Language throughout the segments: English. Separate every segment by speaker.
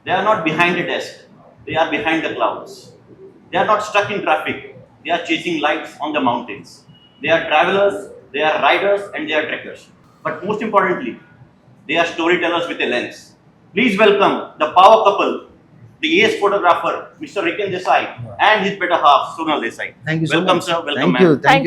Speaker 1: They are not behind a desk. They are behind the clouds. They are not stuck in traffic. They are chasing lights on the mountains. They are travelers, they are riders, and they are trekkers. But most importantly, they are storytellers with a lens. Please welcome the power couple, the ace photographer, Mr. Ricken Desai, and his better half, Sonal Desai.
Speaker 2: Thank you so
Speaker 1: welcome,
Speaker 2: much.
Speaker 1: sir. Welcome,
Speaker 2: Thank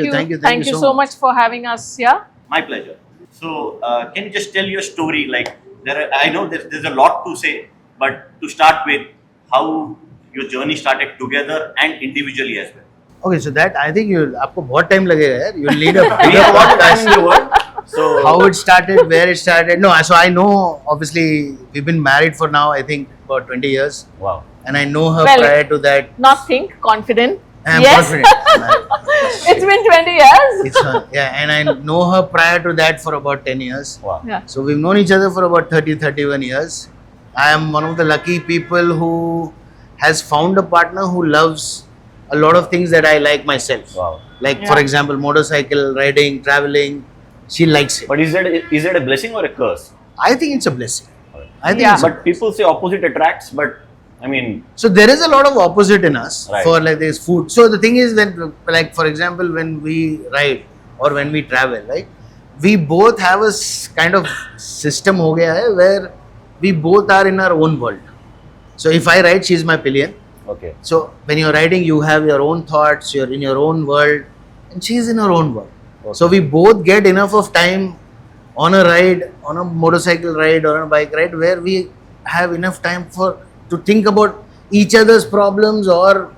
Speaker 1: ma'am.
Speaker 2: you.
Speaker 3: Thank you so much for having us here.
Speaker 1: My pleasure. So, can you just tell your story? Like, I know there's a lot to say, but to start with, how your journey started together and individually as well.
Speaker 2: Okay, so that I think आपको बहुत time लगेगा यार. You'll need a
Speaker 1: We
Speaker 2: bigger
Speaker 1: have a lot of time in
Speaker 2: podcast.
Speaker 1: the world. So,
Speaker 2: How it started, where it started. No, so I know. Obviously, we've been married for now. I think about 20 years,
Speaker 1: wow.
Speaker 2: and I know her
Speaker 3: Well,
Speaker 2: prior to that.
Speaker 3: Not think, confident.
Speaker 2: I'm
Speaker 3: yes.
Speaker 2: confident.
Speaker 3: It's been 20 years.
Speaker 2: It's yeah, and I know her prior to that for about 10 years.
Speaker 1: Wow.
Speaker 3: Yeah.
Speaker 2: So we've known each other for about 31 years. I am one of the lucky people who has found a partner who loves a lot of things that I like myself.
Speaker 1: Wow.
Speaker 2: Like
Speaker 3: Yeah.
Speaker 2: for example, motorcycle, riding, traveling. She likes it.
Speaker 1: But is it a blessing or a curse?
Speaker 2: I think it's a blessing. I think
Speaker 3: Yeah.
Speaker 2: it's a
Speaker 1: But people say opposite attracts, but I mean,
Speaker 2: So there is a lot of opposite in us
Speaker 1: Right.
Speaker 2: for like this food. So the thing is when like for example when we ride or when we travel, right? We both have a kind of system ho gaya hai where we both are in our own world. So if I ride, she's my pillion.
Speaker 1: okay.
Speaker 2: So when you're riding, you have your own thoughts, you're in your own world, and she's in her own world.
Speaker 1: Okay.
Speaker 2: So we both get enough of time on a ride, on a motorcycle ride or on a bike ride, where we have enough time to think about each other's problems or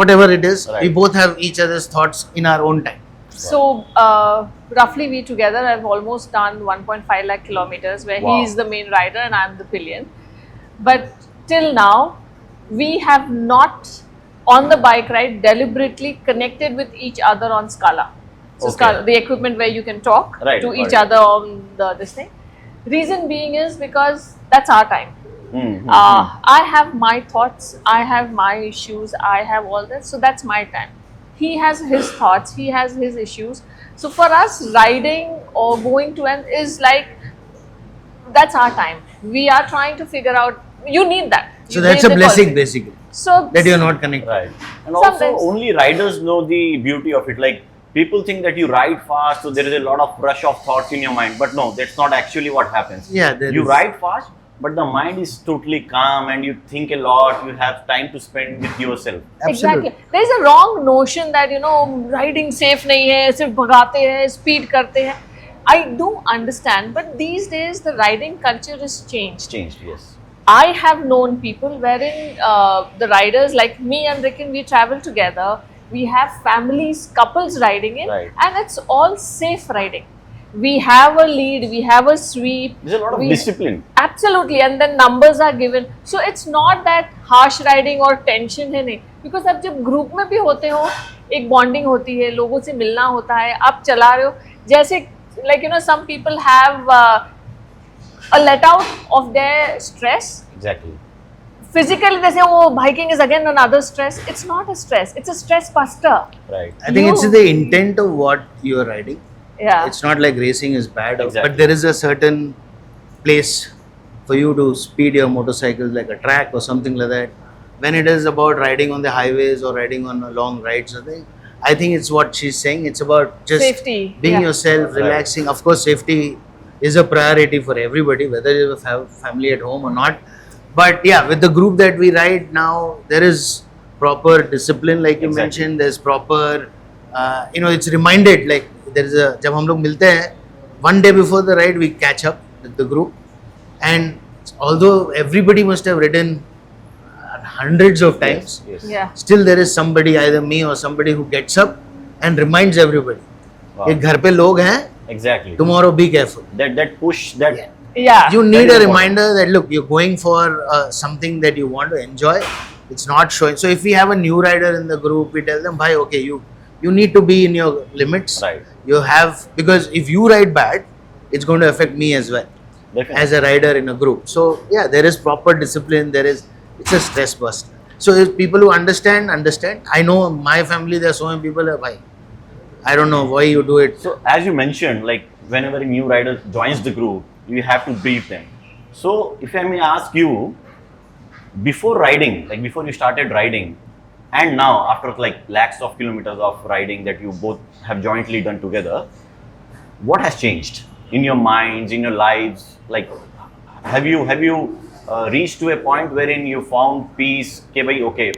Speaker 2: whatever it is.
Speaker 1: Right.
Speaker 2: We both have each other's thoughts in our own time.
Speaker 3: So, roughly we together have almost done 1.5 lakh kilometers where
Speaker 1: Wow.
Speaker 3: he is the main rider and I'm the pillion. But till now, we have not on the bike ride deliberately connected with each other on Scala. So
Speaker 1: Okay.
Speaker 3: Scala, the equipment where you can talk
Speaker 1: Right,
Speaker 3: to each
Speaker 1: got it.
Speaker 3: other on this thing. Reason being is because that's our time.
Speaker 1: Mm-hmm.
Speaker 3: I have my thoughts, I have my issues, I have all that. So that's my time. He has his thoughts, he has his issues. So for us, riding or going to an is like that's our time. We are trying to figure out. You need that.
Speaker 2: So
Speaker 3: You
Speaker 2: that's
Speaker 3: need
Speaker 2: a
Speaker 3: the
Speaker 2: blessing
Speaker 3: quality.
Speaker 2: basically,
Speaker 3: So
Speaker 2: that you're not connected.
Speaker 1: Right. And also,
Speaker 3: Sometimes.
Speaker 1: only riders know the beauty of it. Like, people think that you ride fast, so there is a lot of rush of thoughts in your mind. But no, that's not actually what happens.
Speaker 2: Yeah, there
Speaker 1: You
Speaker 2: is.
Speaker 1: ride fast, but the mind is totally calm and you think a lot. You have time to spend with yourself.
Speaker 2: Absolutely.
Speaker 3: Exactly. There is a wrong notion that riding safe नहीं है, सिर्फ भगाते हैं, speed करते हैं. I do understand, but these days the riding culture is changed.
Speaker 1: Changed, yes.
Speaker 3: I have known people wherein the riders like me and Ricken, we travel together. We have families, couples riding in,
Speaker 1: Right.
Speaker 3: and it's all safe riding. We have a lead, we have a sweep.
Speaker 1: There's a lot of
Speaker 3: we-
Speaker 1: discipline.
Speaker 3: Absolutely, and then numbers are given. So it's not that harsh riding or tension है नहीं. Because अब जब group में भी होते हो, एक bonding होती है, लोगों से मिलना होता है, आप चला रहे हो, जैसे like some people have a let out of their stress.
Speaker 1: Exactly.
Speaker 3: Physically, they say, oh, biking is again another stress. It's not a stress. It's a stress buster.
Speaker 1: Right.
Speaker 2: I think it's
Speaker 3: You-
Speaker 2: the intent of what you're riding.
Speaker 3: Yeah.
Speaker 2: It's not like racing is bad,
Speaker 1: Exactly.
Speaker 2: but there is a certain place for you to speed your motorcycle, like a track or something like that. When it is about riding on the highways or riding on long rides, I think it's what she's saying. It's about just
Speaker 3: Safety,
Speaker 2: being
Speaker 3: yeah.
Speaker 2: yourself,
Speaker 1: Right.
Speaker 2: relaxing. Of course, safety is a priority for everybody, whether you have family at home or not. But yeah, with the group that we ride now, there is proper discipline, like you
Speaker 1: Exactly.
Speaker 2: mentioned. There's proper, it's reminded. Like there is a जब हम लोग मिलते हैं, one day before the ride we catch up with the group, and although everybody must have ridden hundreds of times,
Speaker 1: Yes. Yes.
Speaker 3: Yeah.
Speaker 2: still there is somebody, either me or somebody, who gets up and reminds everybody.
Speaker 1: Wow.
Speaker 2: कि घर पे लोग हैं,
Speaker 1: Exactly.
Speaker 2: tomorrow be careful.
Speaker 1: That push, that
Speaker 2: Yeah.
Speaker 3: Yeah.
Speaker 2: You need
Speaker 1: is
Speaker 2: a
Speaker 1: important.
Speaker 2: reminder that look, you're going for something that you want to enjoy. It's not showing. So if we have a new rider in the group, we tell them, "Bhai, okay, you need to be in your limits.
Speaker 1: Right.
Speaker 2: You have, because if you ride bad, it's going to affect me as well
Speaker 1: Definitely.
Speaker 2: as a rider in a group." So yeah, there is proper discipline. It's a stress buster. So if people who understand. I know my family, there are so many people. Bhai, I don't know why you do it.
Speaker 1: So as you mentioned, like whenever a new rider joins the group, you have to brief them. So if I may ask you, before riding, like before you started riding, and now after like lakhs of kilometers of riding that you both have jointly done together, what has changed in your minds, in your lives? Like, have you reached to a point wherein you found peace? Okay, bhai, okay,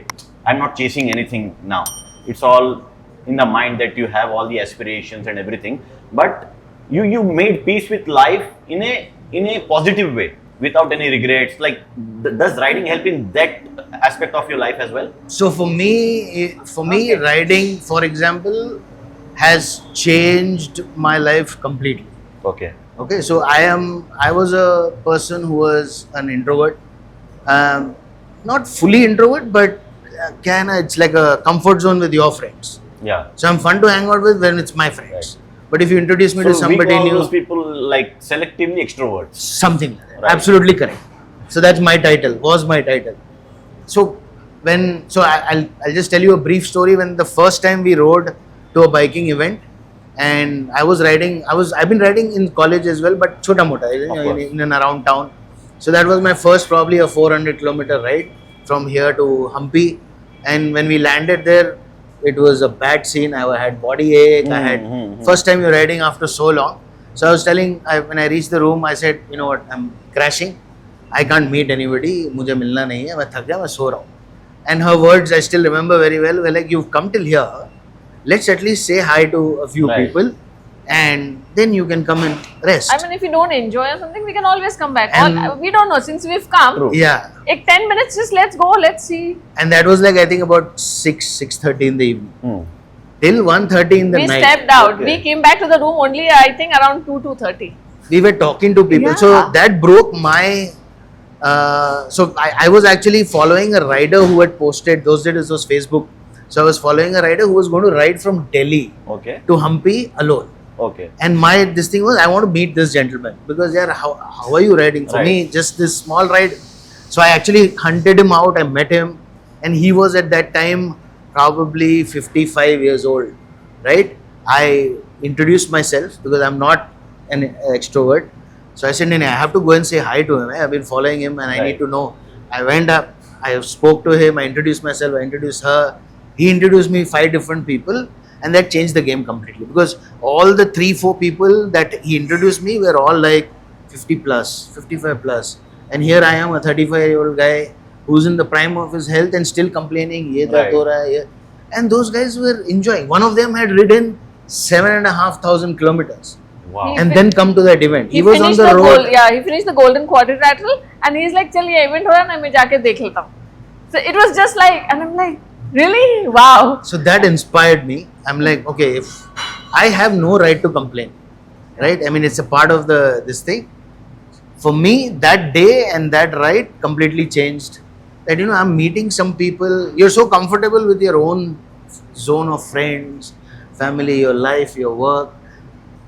Speaker 1: I'm not chasing anything now. It's all in the mind that you have all the aspirations and everything, but you made peace with life in a positive way without any regrets. Like, does riding help in that aspect of your life as well?
Speaker 2: So for me,
Speaker 3: Okay.
Speaker 2: riding, for example, has changed my life completely.
Speaker 1: Okay.
Speaker 2: Okay, so I was a person who was an introvert, um, not fully introvert, but it's like a comfort zone with your friends.
Speaker 1: Yeah.
Speaker 2: So I'm fun to hang out with when it's my friends.
Speaker 1: Right.
Speaker 2: But if you introduce me
Speaker 1: So
Speaker 2: to
Speaker 1: we
Speaker 2: somebody
Speaker 1: call
Speaker 2: new,
Speaker 1: those people like selectively extroverts.
Speaker 2: something like that.
Speaker 1: Right.
Speaker 2: Absolutely correct. So that's my title. Was my title. So I'll just tell you a brief story. When the first time we rode to a biking event, and I was riding. I've been riding in college as well, but chota mota
Speaker 1: course.
Speaker 2: in and around town. So that was my first, probably a 400-kilometer ride from here to Hampi. And when we landed there, it was a bad scene. I had body ache. I had first time you're riding after so long. So I was telling, when I reached the room, I said, you know what, I'm crashing. I can't meet anybody. मुझे मिलना नहीं है. मैं थक गया. मैं सो रहा हूँ. And her words I still remember very well. Were like, you've come till here. Let's at least say hi to a few
Speaker 1: Right.
Speaker 2: people, and then you can come and rest.
Speaker 3: I mean, if you don't enjoy or something, we can always come back.
Speaker 2: And-
Speaker 3: We don't know, since we've come.
Speaker 1: True.
Speaker 2: Yeah.
Speaker 3: Like 10 minutes, just let's go, let's see.
Speaker 2: And that was like, I think about 6:30 in the evening.
Speaker 1: Hmm.
Speaker 2: Till 1:30 in the
Speaker 3: We
Speaker 2: night.
Speaker 3: stepped out.
Speaker 1: Okay.
Speaker 3: We came back to the room only, I think, around 2:30.
Speaker 2: We were talking to people.
Speaker 3: Yeah.
Speaker 2: So that broke my. So I was actually following a rider who had posted, those days it was Facebook. So I was following a rider who was going to ride from Delhi
Speaker 1: Okay.
Speaker 2: to Hampi alone.
Speaker 1: Okay.
Speaker 2: And this thing was, I want to meet this gentleman because, yeah, how are you riding? For
Speaker 1: Right.
Speaker 2: me, just this small ride. So I actually hunted him out. I met him, and he was at that time probably 55 years old, right? I introduced myself because I'm not an extrovert. So I said, "No, I have to go and say hi to him. I've been following him, and I
Speaker 1: Right.
Speaker 2: need to know." I went up. I spoke to him. I introduced myself. I introduced her. He introduced me 5 different people, and that changed the game completely because all the 3-4 people that he introduced me were all like 50 plus, 55 plus, and here I am, a 35-year-old guy who's in the prime of his health and still complaining. Ye dard
Speaker 1: Right.
Speaker 2: ho raha hai, ye. And those guys were enjoying. One of them had ridden 7,500 kilometers
Speaker 1: Wow.
Speaker 3: He
Speaker 2: and
Speaker 3: fin-
Speaker 2: then come to that event. He was on
Speaker 3: finished
Speaker 2: the road.
Speaker 3: gold, yeah, he finished the golden quadrilateral, and he's like, "चल ये event हो रहा है ना, मैं जाके देख लेता हूँ." So it was just like, and I'm like, really? Wow.
Speaker 2: So that inspired me. I'm like, okay, if I have no right to complain, right? I mean, it's a part of this thing. For me, that day and that ride completely changed. That, you know, I'm meeting some people. You're so comfortable with your own zone of friends, family, your life, your work.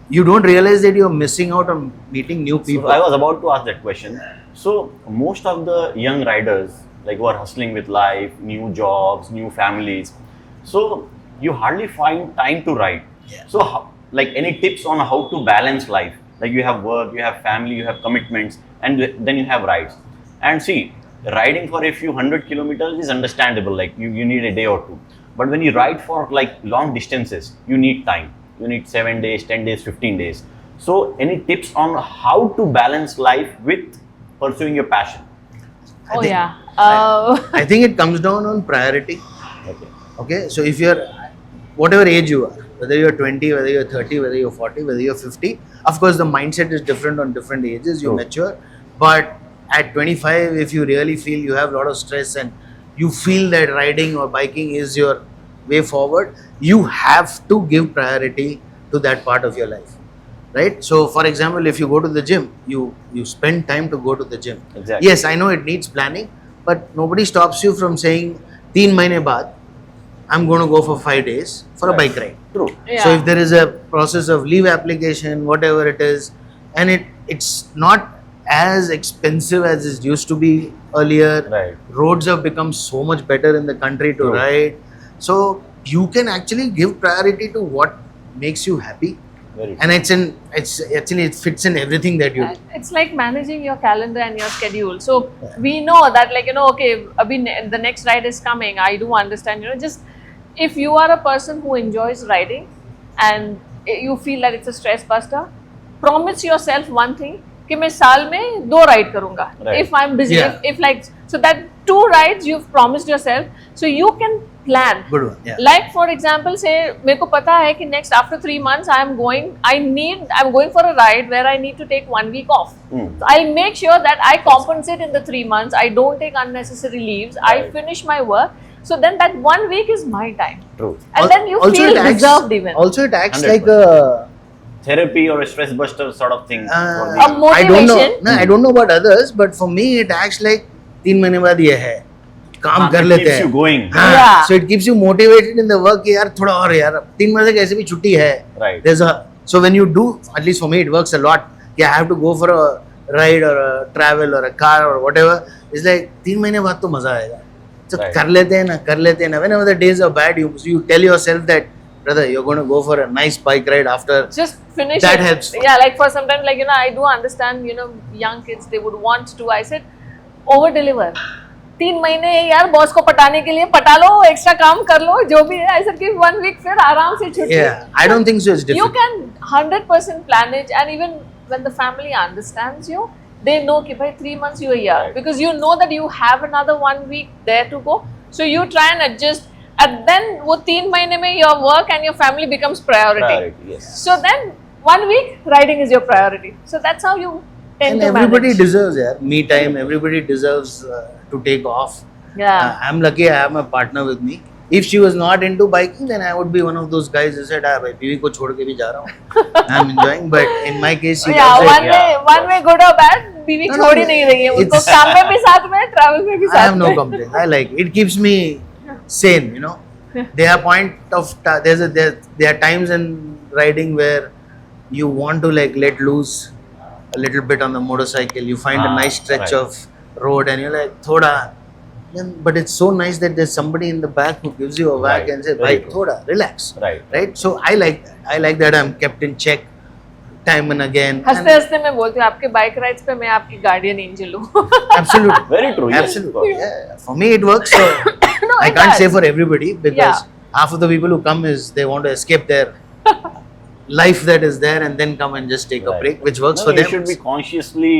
Speaker 2: You don't realize that you're missing out on meeting new people.
Speaker 1: So I was about to ask that question. So most of the young riders, like, who are hustling with life, new jobs, new families, so you hardly find time to ride.
Speaker 2: Yeah.
Speaker 1: So like, any tips on how to balance life? Like, you have work, you have family, you have commitments, and then you have rides. And see, riding for a few 100 kilometers is understandable. Like, you need a day or two. But when you ride for like long distances, you need time. You need 7 days, 10 days, 15 days. So any tips on how to balance life with pursuing your passion?
Speaker 3: Oh
Speaker 2: think-
Speaker 3: yeah.
Speaker 2: I think it comes down on priority.
Speaker 1: Okay.
Speaker 2: Okay, so if you're whatever age you are, whether you're 20, whether you're 30, whether you're 40, whether you're 50, of course the mindset is different on different ages. You
Speaker 1: True.
Speaker 2: mature, but at 25, if you really feel you have a lot of stress and you feel that riding or biking is your way forward, you have to give priority to that part of your life, right? So for example, if you go to the gym, you spend time to go to the gym.
Speaker 1: Exactly.
Speaker 2: Yes, I know it needs planning, but nobody stops you from saying 3 mahine baad I'm going to go for 5 days for a
Speaker 1: Right.
Speaker 2: bike ride.
Speaker 1: True.
Speaker 3: Yeah.
Speaker 2: So if there is a process of leave application, whatever it is, and it's not as expensive as it used to be earlier.
Speaker 1: Right.
Speaker 2: Roads have become so much better in the country to
Speaker 1: True.
Speaker 2: ride. So you can actually give priority to what makes you happy.
Speaker 1: Very true.
Speaker 2: and it's actually it fits in everything that you do.
Speaker 3: It's like managing your calendar and your schedule. So we know that, like, okay, the next ride is coming. I do understand, just if you are a person who enjoys riding and you feel that it's a stress buster, promise yourself one thing, कि मैं साल में 2 ride करूँगा.
Speaker 1: Right.
Speaker 3: If I'm busy,
Speaker 2: Yeah.
Speaker 3: if like, so that 2 rides you've promised yourself, so you can plan.
Speaker 2: Good one. Yeah.
Speaker 3: Like for example, say मेरे को पता है कि next after 3 months I'm going for a ride where I need to take 1 week off. So I'll make sure that I compensate in the 3 months. I don't take unnecessary leaves. I
Speaker 1: Right.
Speaker 3: finish my work. So then that 1 week is my time.
Speaker 1: True.
Speaker 3: And then you
Speaker 2: Also
Speaker 3: feel
Speaker 2: it acts-
Speaker 3: deserved even.
Speaker 2: Also, it acts
Speaker 1: 100%.
Speaker 2: like a.
Speaker 1: Therapy or a stress buster sort of thing. for me.
Speaker 3: A
Speaker 2: I don't know.
Speaker 3: motivation.
Speaker 2: No, I don't know about others, but for me, it acts like 3 महीने बाद ये है. काम
Speaker 1: हाँ,
Speaker 2: कर
Speaker 1: it
Speaker 2: लेते
Speaker 1: keeps you
Speaker 2: हैं.
Speaker 1: going.
Speaker 2: हाँ,
Speaker 3: Yeah.
Speaker 2: So it keeps you motivated in the work कि यार थोड़ा और यार 3 महीने से कैसे भी छुट्टी है.
Speaker 1: Right.
Speaker 2: There's a so when you do, at least for me, it works a lot. Yeah, I have to go for a ride or a travel or a car or whatever. It's like 3 महीने बाद तो मजा आएगा. So
Speaker 1: Right.
Speaker 2: कर लेते हैं ना. Whenever the days are bad, you tell yourself that, brother, you're going to go for a nice bike ride after.
Speaker 3: Just finish
Speaker 2: That
Speaker 3: it.
Speaker 2: helps.
Speaker 3: Yeah, like for sometimes, like, I do understand, young kids, they would want to. I said, over deliver. 3 महीने यार boss को पटाने के लिए पटा लो, extra काम कर लो, जो भी है. I said, give 1 week, फिर आराम से छुट्टी.
Speaker 2: Yeah, I don't think so. It's
Speaker 3: You
Speaker 2: different.
Speaker 3: can 100% plan it, and even when the family understands you, they know कि भाई 3 months you are here,
Speaker 1: Right.
Speaker 3: because you know that you have another 1 week there to go. So you try and adjust, and then वो 3 महीने में your work and your family becomes priority.
Speaker 1: Priority, yes.
Speaker 3: So then 1 week riding is your priority. So that's how you tend
Speaker 2: And
Speaker 3: to
Speaker 2: everybody
Speaker 3: manage.
Speaker 2: deserves me time. Everybody deserves to take off.
Speaker 3: Yeah.
Speaker 2: I'm lucky I have my partner with me. If she was not into biking, then I would be one of those guys who said, "Ah, bhai, बीवी को छोड़ के भी जा रहा हूँ. I'm enjoying." But in my case, she
Speaker 3: Yeah,
Speaker 2: does it.
Speaker 3: one way good or bad, बीवी
Speaker 2: No,
Speaker 3: छोड़
Speaker 2: no,
Speaker 3: ही नहीं रही है. उनको
Speaker 2: it's-
Speaker 3: काम में भी साथ में, travel में भी
Speaker 2: I
Speaker 3: साथ
Speaker 2: have no
Speaker 3: में.
Speaker 2: complaints. I like it. It keeps me sane. There are there are times in riding where you want to like let loose a little bit on the motorcycle. You find a nice stretch
Speaker 1: right.
Speaker 2: of road, and you're like, thoda. But it's so nice that there's somebody in the back who gives you a whack
Speaker 1: Right.
Speaker 2: and says,
Speaker 1: Very
Speaker 2: "Bhai,
Speaker 1: true.
Speaker 2: thoda, relax."
Speaker 1: Right.
Speaker 2: Right. So I like that. I like that I'm kept in check time and again.
Speaker 3: हंसते हंसते मैं बोलती हूँ आपके bike rides पे मैं आपकी guardian angel हूँ.
Speaker 2: Absolutely.
Speaker 1: Very true. Yes, of
Speaker 2: Absolutely.
Speaker 1: course.
Speaker 2: Yeah. For me, it works. So
Speaker 3: No,
Speaker 2: I
Speaker 3: it
Speaker 2: can't
Speaker 3: does.
Speaker 2: say for everybody because
Speaker 3: Yeah.
Speaker 2: half of the people who come is they want to escape their life that is there and then come and just take a
Speaker 1: Right.
Speaker 2: break, which works
Speaker 1: No,
Speaker 2: for
Speaker 1: you
Speaker 2: them.
Speaker 1: should be consciously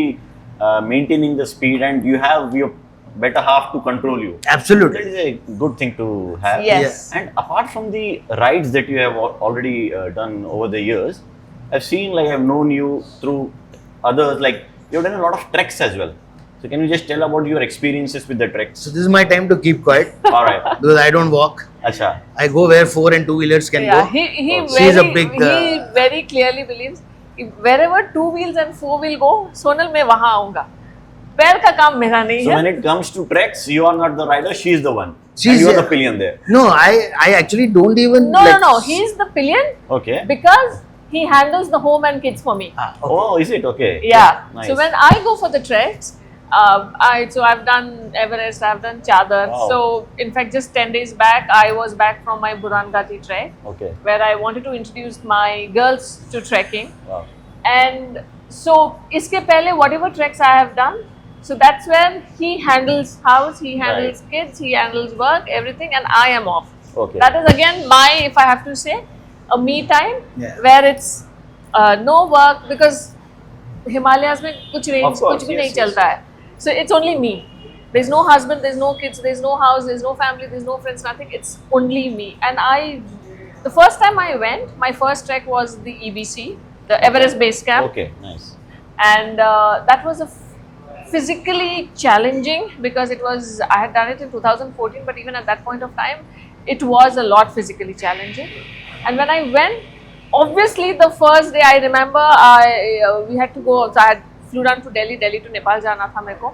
Speaker 1: maintaining the speed, and you have your better half to control you. That
Speaker 2: Absolutely.
Speaker 1: is a good thing to have.
Speaker 3: Yes.
Speaker 1: And apart from the rides that you have already done over the years, I've seen, like, I've known you through others, like you've done a lot of treks as well. So can you just tell about your experiences with the treks?
Speaker 2: So this is my time to keep quiet
Speaker 1: All right.
Speaker 2: because I don't walk.
Speaker 1: Acha.
Speaker 2: I go where 4 and 2-wheelers can
Speaker 3: Yeah,
Speaker 2: go.
Speaker 3: he
Speaker 2: She's
Speaker 3: very
Speaker 2: a big,
Speaker 3: he very clearly believes wherever 2 wheels and 4 wheel go, Sonal मैं वहाँ आऊँगा. पैर का काम मेरा नहीं
Speaker 1: So
Speaker 3: है.
Speaker 1: when it comes to treks, you are not the rider, she's the one.
Speaker 2: She's
Speaker 1: and you are
Speaker 2: the-
Speaker 1: the pillion there.
Speaker 2: No, I actually don't even.
Speaker 3: No,
Speaker 2: like,
Speaker 3: no, he's the pillion
Speaker 1: Okay.
Speaker 3: because he handles the home and kids for me.
Speaker 2: Ah, okay.
Speaker 1: Oh, is it? Okay.
Speaker 3: Yeah.
Speaker 1: Nice.
Speaker 3: So when I go for the treks, I've done Everest, I've done Chadar.
Speaker 1: Wow.
Speaker 3: So in fact, just 10 days back, I was back from my Burangati trek,
Speaker 1: Okay.
Speaker 3: where I wanted to introduce my girls to trekking.
Speaker 1: Wow.
Speaker 3: And so iske pehle whatever treks I have done, so that's where he handles house, he handles kids, he handles work, everything, and I am off.
Speaker 1: Okay.
Speaker 3: That is again my, if I have to say, a me time,
Speaker 2: Yeah.
Speaker 3: where it's no work, because Himalayas में कुछ range
Speaker 1: Of course,
Speaker 3: कुछ भी
Speaker 1: yes,
Speaker 3: नहीं
Speaker 1: yes.
Speaker 3: चलता है. So it's only me. There's no husband, there's no kids, there's no house, there's no family, there's no friends, nothing. It's only me. And the first time I went, my first trek was the EBC, the Everest Base Camp.
Speaker 1: Okay. Nice.
Speaker 3: And that was physically challenging because I had done it in 2014, but even at that point of time, it was a lot physically challenging. And when I went, obviously the first day I remember we had to go, so I had flew down to Delhi to Nepal जाना था मेरे को.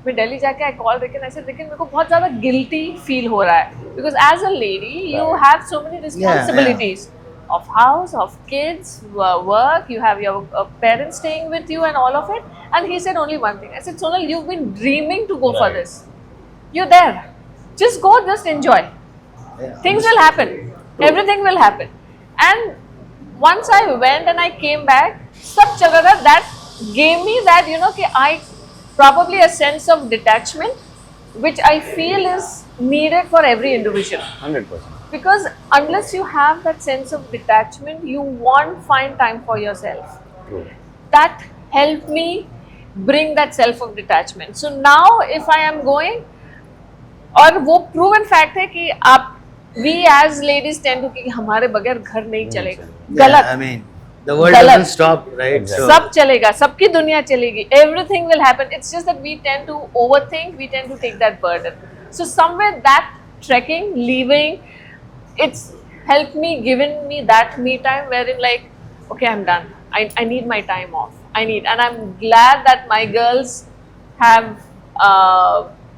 Speaker 3: मैं दिल्ली जाके I called Ricken, I said, Ricken, मेरे को बहुत ज़्यादा guilty feel हो रहा है because as a lady you
Speaker 1: Right.
Speaker 3: have so many responsibilities of house, of kids, work, you have your parents staying with you and all of it. And he said only one thing. I said, Sonal, you've been dreaming to go for
Speaker 1: Right.
Speaker 3: this. You're there. Just go, just enjoy.
Speaker 2: Yeah.
Speaker 3: Things will happen. Everything will happen. And once I went and I came back, सब चल रहा था. That gave me that, you know, कि I probably a sense of detachment, which I feel is needed for every individual.
Speaker 4: 100%.
Speaker 3: Because unless you have that sense of detachment, you won't find time for yourself.
Speaker 4: True.
Speaker 3: That helped me bring that self of detachment. So now if I am going, और वो proven fact है कि आप we as ladies tend to कि हमारे बगैर घर नहीं चलेगा.
Speaker 2: Yeah,
Speaker 3: गलत.
Speaker 2: I mean, the world
Speaker 3: गलत.
Speaker 2: doesn't stop, right?
Speaker 4: Exactly.
Speaker 2: So,
Speaker 3: सब चलेगा, सबकी दुनिया चलेगी. Everything will happen. It's just that we tend to overthink. We tend to take that burden. So somewhere that trekking, leaving, it's helped me, given me that me time wherein like, okay, I'm done. I need my time off. And I'm glad that my girls have,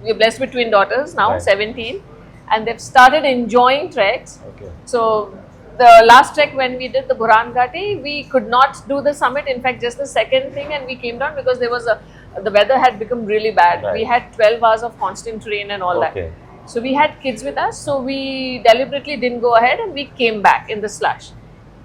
Speaker 3: we're blessed with twin daughters now,
Speaker 4: Right.
Speaker 3: 17, and they've started enjoying treks.
Speaker 4: Okay.
Speaker 3: So the last trek when we did the Buran Ghati, we could not do the summit. In fact, just the second thing, and we came down because there was the weather had become really bad.
Speaker 4: Right.
Speaker 3: We had 12 hours of constant rain and all that.
Speaker 4: Okay.
Speaker 3: So we had kids with us, so we deliberately didn't go ahead and we came back in the slush.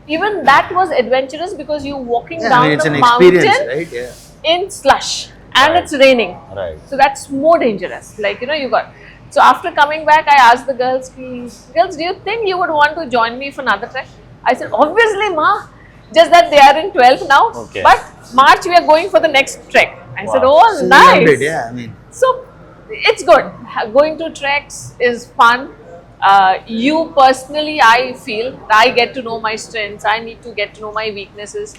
Speaker 3: Even that was adventurous because you're walking
Speaker 2: yeah,
Speaker 3: down
Speaker 2: I mean, it's
Speaker 3: the
Speaker 2: an
Speaker 3: mountain
Speaker 2: experience, right? Yeah.
Speaker 3: in slush and
Speaker 4: Right.
Speaker 3: it's raining.
Speaker 4: Right.
Speaker 3: So that's more dangerous. Like, you know, you got. So after coming back, I asked the girls, girls, do you think you would want to join me for another trek? I said, obviously, ma. Just that they are in 12th now.
Speaker 4: Okay.
Speaker 3: But March, we are going for the next trek. I said,
Speaker 4: Wow.
Speaker 3: oh,
Speaker 2: So you
Speaker 3: nice.
Speaker 2: loved it, yeah. I mean,
Speaker 3: So it's good. Going to treks is fun. You personally, I feel I get to know my strengths. I need to get to know my weaknesses.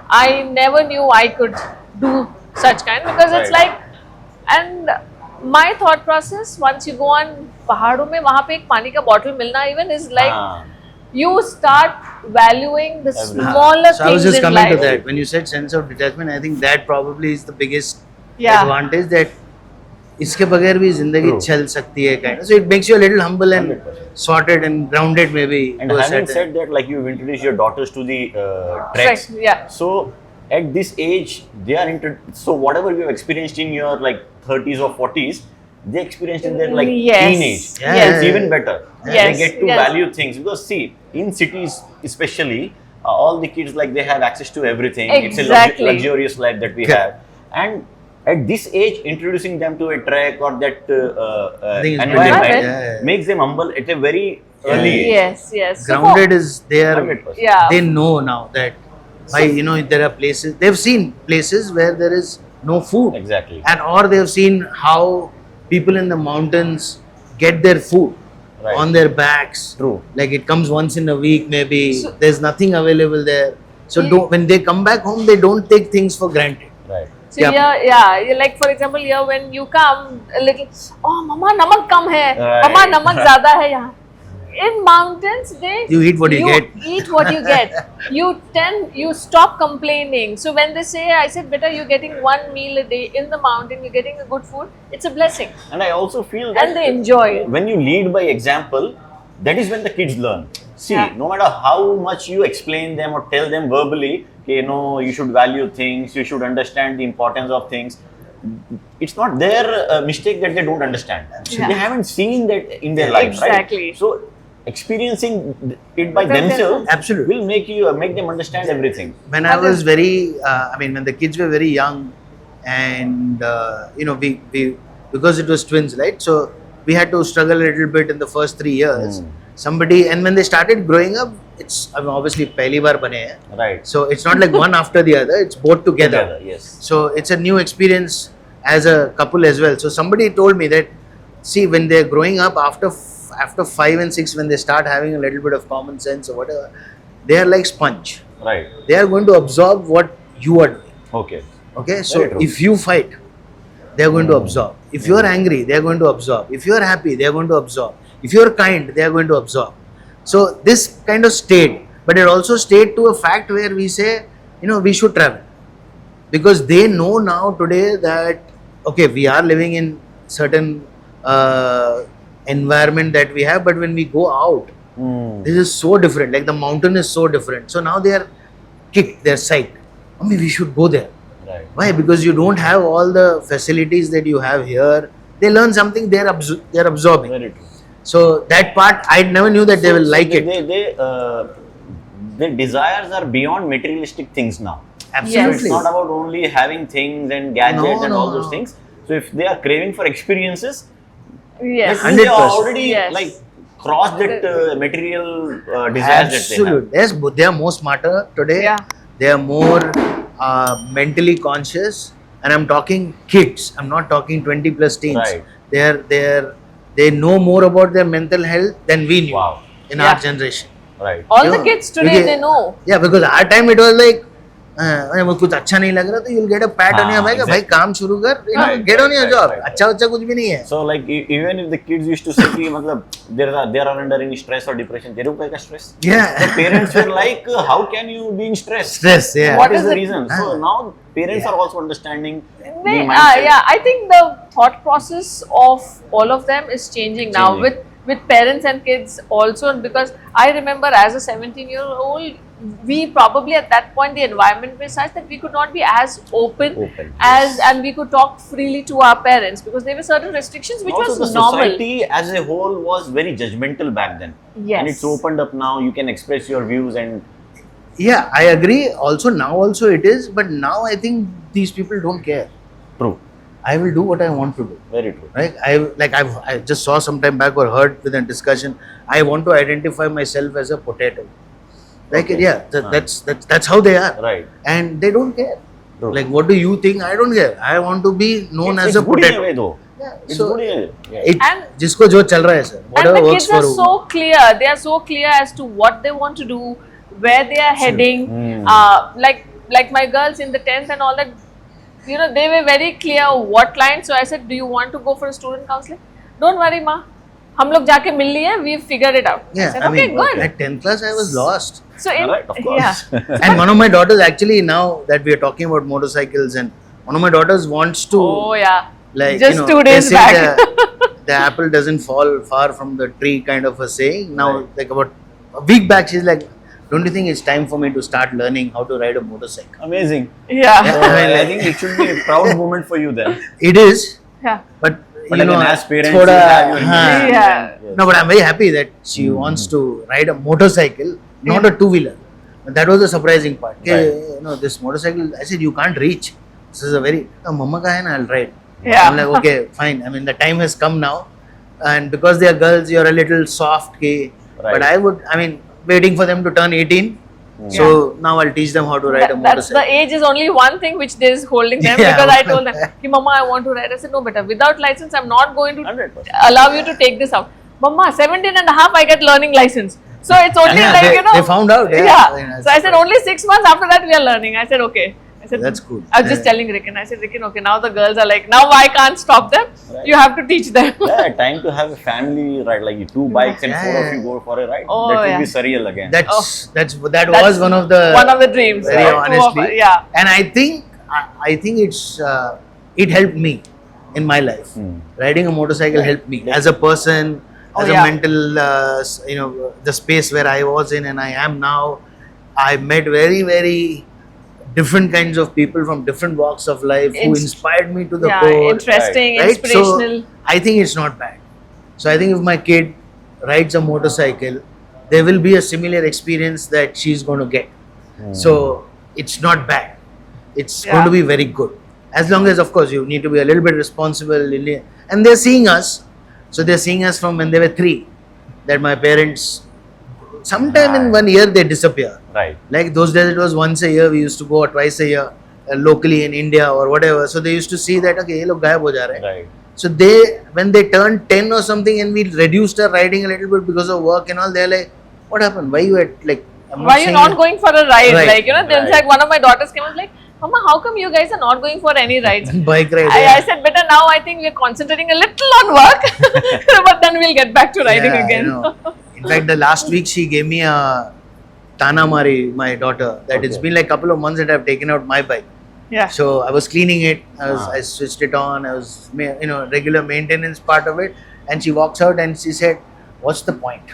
Speaker 3: I never knew I could do such kind because it's
Speaker 4: Right.
Speaker 3: like, and my thought process once you go on पहाड़ों में वहाँ पे एक पानी का bottle मिलना even is like
Speaker 4: Ah,
Speaker 3: you start valuing the
Speaker 4: Everything.
Speaker 3: smaller
Speaker 2: so I was
Speaker 3: things
Speaker 2: just
Speaker 3: in
Speaker 2: coming
Speaker 3: life.
Speaker 2: to that. When you said sense of detachment, I think that probably is the biggest
Speaker 3: Yeah.
Speaker 2: advantage that इसके बगैर भी जिंदगी
Speaker 4: True.
Speaker 2: चल सकती है kind of. So it makes you a little humble and
Speaker 4: 100%.
Speaker 2: sorted and grounded maybe.
Speaker 4: and
Speaker 2: to a
Speaker 4: having
Speaker 2: certain-
Speaker 4: said that, like you've introduced your daughters to the treks.
Speaker 3: Treks, yeah.
Speaker 4: So at this age, they are so whatever you have experienced in your like 30s or 40s, they experienced in their like
Speaker 3: Yes.
Speaker 4: teenage.
Speaker 2: Yeah,
Speaker 3: Yes.
Speaker 4: It's even better.
Speaker 3: Yes,
Speaker 4: They get to
Speaker 3: yes.
Speaker 4: value things because see, in cities especially, all the kids like they have access to everything. It's a
Speaker 3: Exactly.
Speaker 4: luxurious life that we
Speaker 2: Yeah.
Speaker 4: have, and at this age, introducing them to a trek or that
Speaker 2: think it's
Speaker 4: environment
Speaker 3: brilliant.
Speaker 2: Yeah.
Speaker 4: makes them humble at a very early age.
Speaker 3: Yes, yes. So for-
Speaker 2: Grounded is there.
Speaker 4: 100%.
Speaker 3: Yeah.
Speaker 2: They know now that why you know there are places they've seen places where there is no food.
Speaker 4: Exactly.
Speaker 2: And or they've seen how people in the mountains get their food
Speaker 4: Right.
Speaker 2: on their backs.
Speaker 4: True.
Speaker 2: Like it comes once in a week maybe.
Speaker 3: So-
Speaker 2: There's nothing available there. So
Speaker 3: Ye-
Speaker 2: don't, when they come back home, they don't take things for granted.
Speaker 4: Right.
Speaker 3: So
Speaker 2: Yeah.
Speaker 3: yeah, like for example, here when you come a little, oh mama namak kam hai,
Speaker 4: Right.
Speaker 3: mama namak zyada hai yahan. In mountains,
Speaker 2: You eat what you get.
Speaker 3: Eat what you get. You stop complaining. So when they say, I said, better you're getting one meal a day in the mountain, you're getting a good food. It's a blessing,
Speaker 4: And I also feel that
Speaker 3: and they enjoy it.
Speaker 4: when you lead by example, that is when the kids learn. See,
Speaker 3: Yeah.
Speaker 4: no matter how much you explain them or tell them verbally, okay, you know, you should value things, you should understand the importance of things. It's not their mistake that they don't understand.
Speaker 3: Yeah.
Speaker 4: They haven't seen that in their lives,
Speaker 3: Exactly.
Speaker 4: right? So experiencing it by
Speaker 3: By
Speaker 4: themselves
Speaker 3: themselves.
Speaker 2: Absolutely.
Speaker 4: will make them understand everything.
Speaker 2: When I
Speaker 3: But
Speaker 2: was very, I mean, when the kids were very young, and you know, we because it was twins, right? So we had to struggle a little bit in the first 3 years. Somebody, and when they started growing up, it's I mean, obviously पहली बार बने हैं.
Speaker 4: Right.
Speaker 2: So it's not like one after the other; it's both together.
Speaker 4: Yes.
Speaker 2: So it's a new experience as a couple as well. So somebody told me that, see, when they're growing up after 5 and 6, when they start having a little bit of common sense or whatever, they are like sponge.
Speaker 4: Right.
Speaker 2: They are going to absorb what you are doing.
Speaker 4: Okay.
Speaker 2: Okay, so
Speaker 4: Very true.
Speaker 2: if you fight, they are going to absorb. If you are angry, they are going to absorb. If you are happy, they are going to absorb. If you are kind, they are going to absorb. So this kind of stayed, but it also stayed to a fact where we say, you know, we should travel, because they know now today that okay, we are living in certain environment that we have, but when we go out, this is so different. Like the mountain is so different. So now they are kicked, they are psyched. I mean, we should go there.
Speaker 4: Right.
Speaker 2: Why? Because you don't have all the facilities that you have here. They learn something, they are absorbing.
Speaker 4: Very true.
Speaker 2: So that part, I never knew that they will like it.
Speaker 4: their desires are beyond materialistic things now. So
Speaker 2: Absolutely.
Speaker 4: it's not about only having things and gadgets
Speaker 2: No,
Speaker 4: and
Speaker 2: no,
Speaker 4: all those
Speaker 2: no.
Speaker 4: things. So if they are craving for experiences,
Speaker 3: Yes.
Speaker 4: that means they
Speaker 2: 100%.
Speaker 4: already
Speaker 3: Yes.
Speaker 4: like crossed that material desires that they have.
Speaker 2: Absolute. Yes, but they are more smarter today.
Speaker 3: Yeah.
Speaker 2: They are more mentally conscious. And I'm talking kids. I'm not talking 20 plus teens.
Speaker 4: Right.
Speaker 2: They know more about their mental health than we knew
Speaker 4: Wow.
Speaker 2: in
Speaker 3: Yeah.
Speaker 2: our generation.
Speaker 4: Right.
Speaker 3: All
Speaker 2: You
Speaker 3: the
Speaker 2: know,
Speaker 3: kids today,
Speaker 2: because-
Speaker 3: they know.
Speaker 2: Yeah, because our time it was like वो कुछ अच्छा नहीं लग रहा तो you'll get a pat on your back. भाई
Speaker 4: exactly.
Speaker 2: काम शुरू कर, you know,
Speaker 4: Right,
Speaker 2: get on
Speaker 4: right,
Speaker 2: your
Speaker 4: right,
Speaker 2: job.
Speaker 4: right, right.
Speaker 2: अच्छा कुछ भी नहीं है.
Speaker 4: So like even if the kids used to say कि मतलब they are under any stress or depression, तेरे को क्या stress?
Speaker 2: Yeah.
Speaker 4: The parents were like, how can you be in stress?
Speaker 2: Stress, yeah.
Speaker 4: What
Speaker 3: What
Speaker 4: is
Speaker 3: is
Speaker 4: the
Speaker 3: it?
Speaker 4: reason? So now parents are also understanding the
Speaker 3: They,
Speaker 4: mindset.
Speaker 3: yeah, I think the thought process of all of them is changing now
Speaker 4: Changing.
Speaker 3: with parents and kids also, because I remember as a 17-year-old, we probably at that point the environment was such that we could not be as open,
Speaker 4: Open,
Speaker 3: as and we could talk freely to our parents because there were certain restrictions which
Speaker 4: Also, the
Speaker 3: was normal.
Speaker 4: society as a whole was very judgmental back then.
Speaker 3: Yes.
Speaker 4: And it's opened up now. You can express your views and
Speaker 2: Yeah, I agree. Also now also it is, but now I think these people don't care.
Speaker 4: true.
Speaker 2: I will do what I want to do.
Speaker 4: Very true.
Speaker 2: Right? I just saw some time back or heard with a discussion. I want to identify myself as a potato. Like
Speaker 4: Okay.
Speaker 2: yeah, that's how they are.
Speaker 4: Right.
Speaker 2: And they don't care.
Speaker 4: True.
Speaker 2: Like what do you think? I don't care. I want to be known
Speaker 4: It's
Speaker 2: as a
Speaker 4: good in a
Speaker 2: potato.
Speaker 4: way though.
Speaker 2: Yeah,
Speaker 4: It's
Speaker 2: so
Speaker 4: good in a way. Yeah.
Speaker 2: it
Speaker 3: And-
Speaker 2: जिसको जो चल रहा है sir.
Speaker 3: And
Speaker 2: Whatever
Speaker 3: the
Speaker 2: works
Speaker 3: kids
Speaker 2: for
Speaker 3: are
Speaker 2: who.
Speaker 3: so clear. They are so clear as to what they want to do, where they are heading. Like my girls in the 10th and all that, you know, they were very clear what line. So I said, do you want to go for a student counseling? Don't worry, ma. हम लोग जाके मिल लिए. We've figured it out. I
Speaker 2: Yeah,
Speaker 3: said,
Speaker 2: I
Speaker 3: okay,
Speaker 2: mean,
Speaker 3: good.
Speaker 2: at 10th class I was lost.
Speaker 3: So in,
Speaker 4: Right, of course.
Speaker 3: yeah.
Speaker 2: And one of my daughters actually, now that we are talking about motorcycles, and one of my daughters wants to
Speaker 3: Oh yeah.
Speaker 2: like
Speaker 3: Just
Speaker 2: you know,
Speaker 3: 2
Speaker 2: they
Speaker 3: days
Speaker 2: say
Speaker 3: back.
Speaker 2: the apple doesn't fall far from the tree kind of a saying. Now
Speaker 4: Right.
Speaker 2: like about a week back she's like, don't you think it's time for me to start learning how to ride a motorcycle?
Speaker 4: Amazing.
Speaker 3: Yeah.
Speaker 4: So, I think it should be a proud moment for you then.
Speaker 2: It is,
Speaker 3: Yeah.
Speaker 2: but
Speaker 4: But
Speaker 2: you know,
Speaker 4: again, as parents,
Speaker 2: thoda,
Speaker 4: you have your
Speaker 2: हाँ.
Speaker 4: needs
Speaker 3: Yeah.
Speaker 4: and-
Speaker 2: No, but I'm very happy that she wants to ride a motorcycle, not a two-wheeler. That was the surprising part. Okay,
Speaker 4: Right.
Speaker 2: you know, this motorcycle, I said, you can't reach. This is a very, oh, mama ka hai na, I'll ride.
Speaker 3: Yeah.
Speaker 2: I'm like, okay, fine. I mean, the time has come now. And because they are girls, you're a little soft. Okay.
Speaker 4: Right.
Speaker 2: But I mean, waiting for them to turn 18. So now I'll teach them how to ride a
Speaker 3: That's
Speaker 2: motorcycle.
Speaker 3: the age is only one thing which is holding them,
Speaker 2: Yeah.
Speaker 3: because I told them, "Ki Mama, I want to ride." I said, "No, beta, without license, I'm not going to
Speaker 4: 100%.
Speaker 3: allow you to take this out." Mama, 17 and a half, I get learning license. So it's only
Speaker 2: Yeah,
Speaker 3: like,
Speaker 2: they-
Speaker 3: you know.
Speaker 2: they found out, yeah. Yeah,
Speaker 3: So I said, only 6 months after that, we are learning. I said, okay. I said,
Speaker 2: That's cool.
Speaker 3: I was just
Speaker 2: Yeah.
Speaker 3: telling Ricken, I said, Ricken, okay, now the girls are like, now I can't stop them.
Speaker 4: Right.
Speaker 3: You have to teach them.
Speaker 4: Yeah, time to have a family ride, like 2 bikes and
Speaker 2: Yeah,
Speaker 4: 4 of
Speaker 2: yeah.
Speaker 4: you go for a ride.
Speaker 3: Oh,
Speaker 4: That would
Speaker 3: yeah.
Speaker 4: be surreal again.
Speaker 2: That
Speaker 3: That's
Speaker 2: was one of the
Speaker 3: dreams.
Speaker 2: very
Speaker 3: Two of
Speaker 2: honestly.
Speaker 3: us, yeah.
Speaker 2: And I think it's it helped me in my life. Riding a motorcycle helped me as a person,
Speaker 3: Oh,
Speaker 2: as a
Speaker 3: yeah.
Speaker 2: mental, you know, the space where I was in and I am now. I met very, very different kinds of people from different walks of life who
Speaker 3: Inst-
Speaker 2: inspired me to the
Speaker 3: Yeah,
Speaker 2: core.
Speaker 3: interesting,
Speaker 2: Right?
Speaker 3: inspirational.
Speaker 2: So I think it's not bad. So I think if my kid rides a motorcycle, there will be a similar experience that she's going to get. So it's not bad. It's going to
Speaker 3: Yeah.
Speaker 2: be very good. As long as, of course, you need to be a little bit responsible. And they're seeing us. So they're seeing us from when they were 3. That my parents, sometime in 1 year, they disappear.
Speaker 4: Right.
Speaker 2: Like those days, it was once a year. We used to go, or twice a year, locally in India or whatever. So they used to see that, okay, ye log gayab ho ja rahe hain.
Speaker 4: Right.
Speaker 2: So when they turned 10 or something and we reduced our riding a little bit because of work and all, they're like, what happened? Why you at like, I'm
Speaker 3: Why you
Speaker 2: saying
Speaker 3: not
Speaker 2: it-
Speaker 3: going for a ride?
Speaker 2: Right.
Speaker 3: Like, you know, then
Speaker 4: Right.
Speaker 3: like one of my daughters came and was like, Mama, how come you guys are not going for any rides?
Speaker 2: bike ride?
Speaker 3: I said, better now I think we're concentrating a little on work, but then we'll get back to riding
Speaker 2: Yeah,
Speaker 3: again.
Speaker 2: you know. In fact, the last week she gave me a Tana Mari, my daughter, that it's
Speaker 4: Okay.
Speaker 2: been like a couple of months that I've taken out my bike.
Speaker 3: Yeah.
Speaker 2: So I was cleaning it.
Speaker 4: Ah.
Speaker 2: I switched it on. I was, you know, regular maintenance part of it. And she walks out and she said, "What's the point?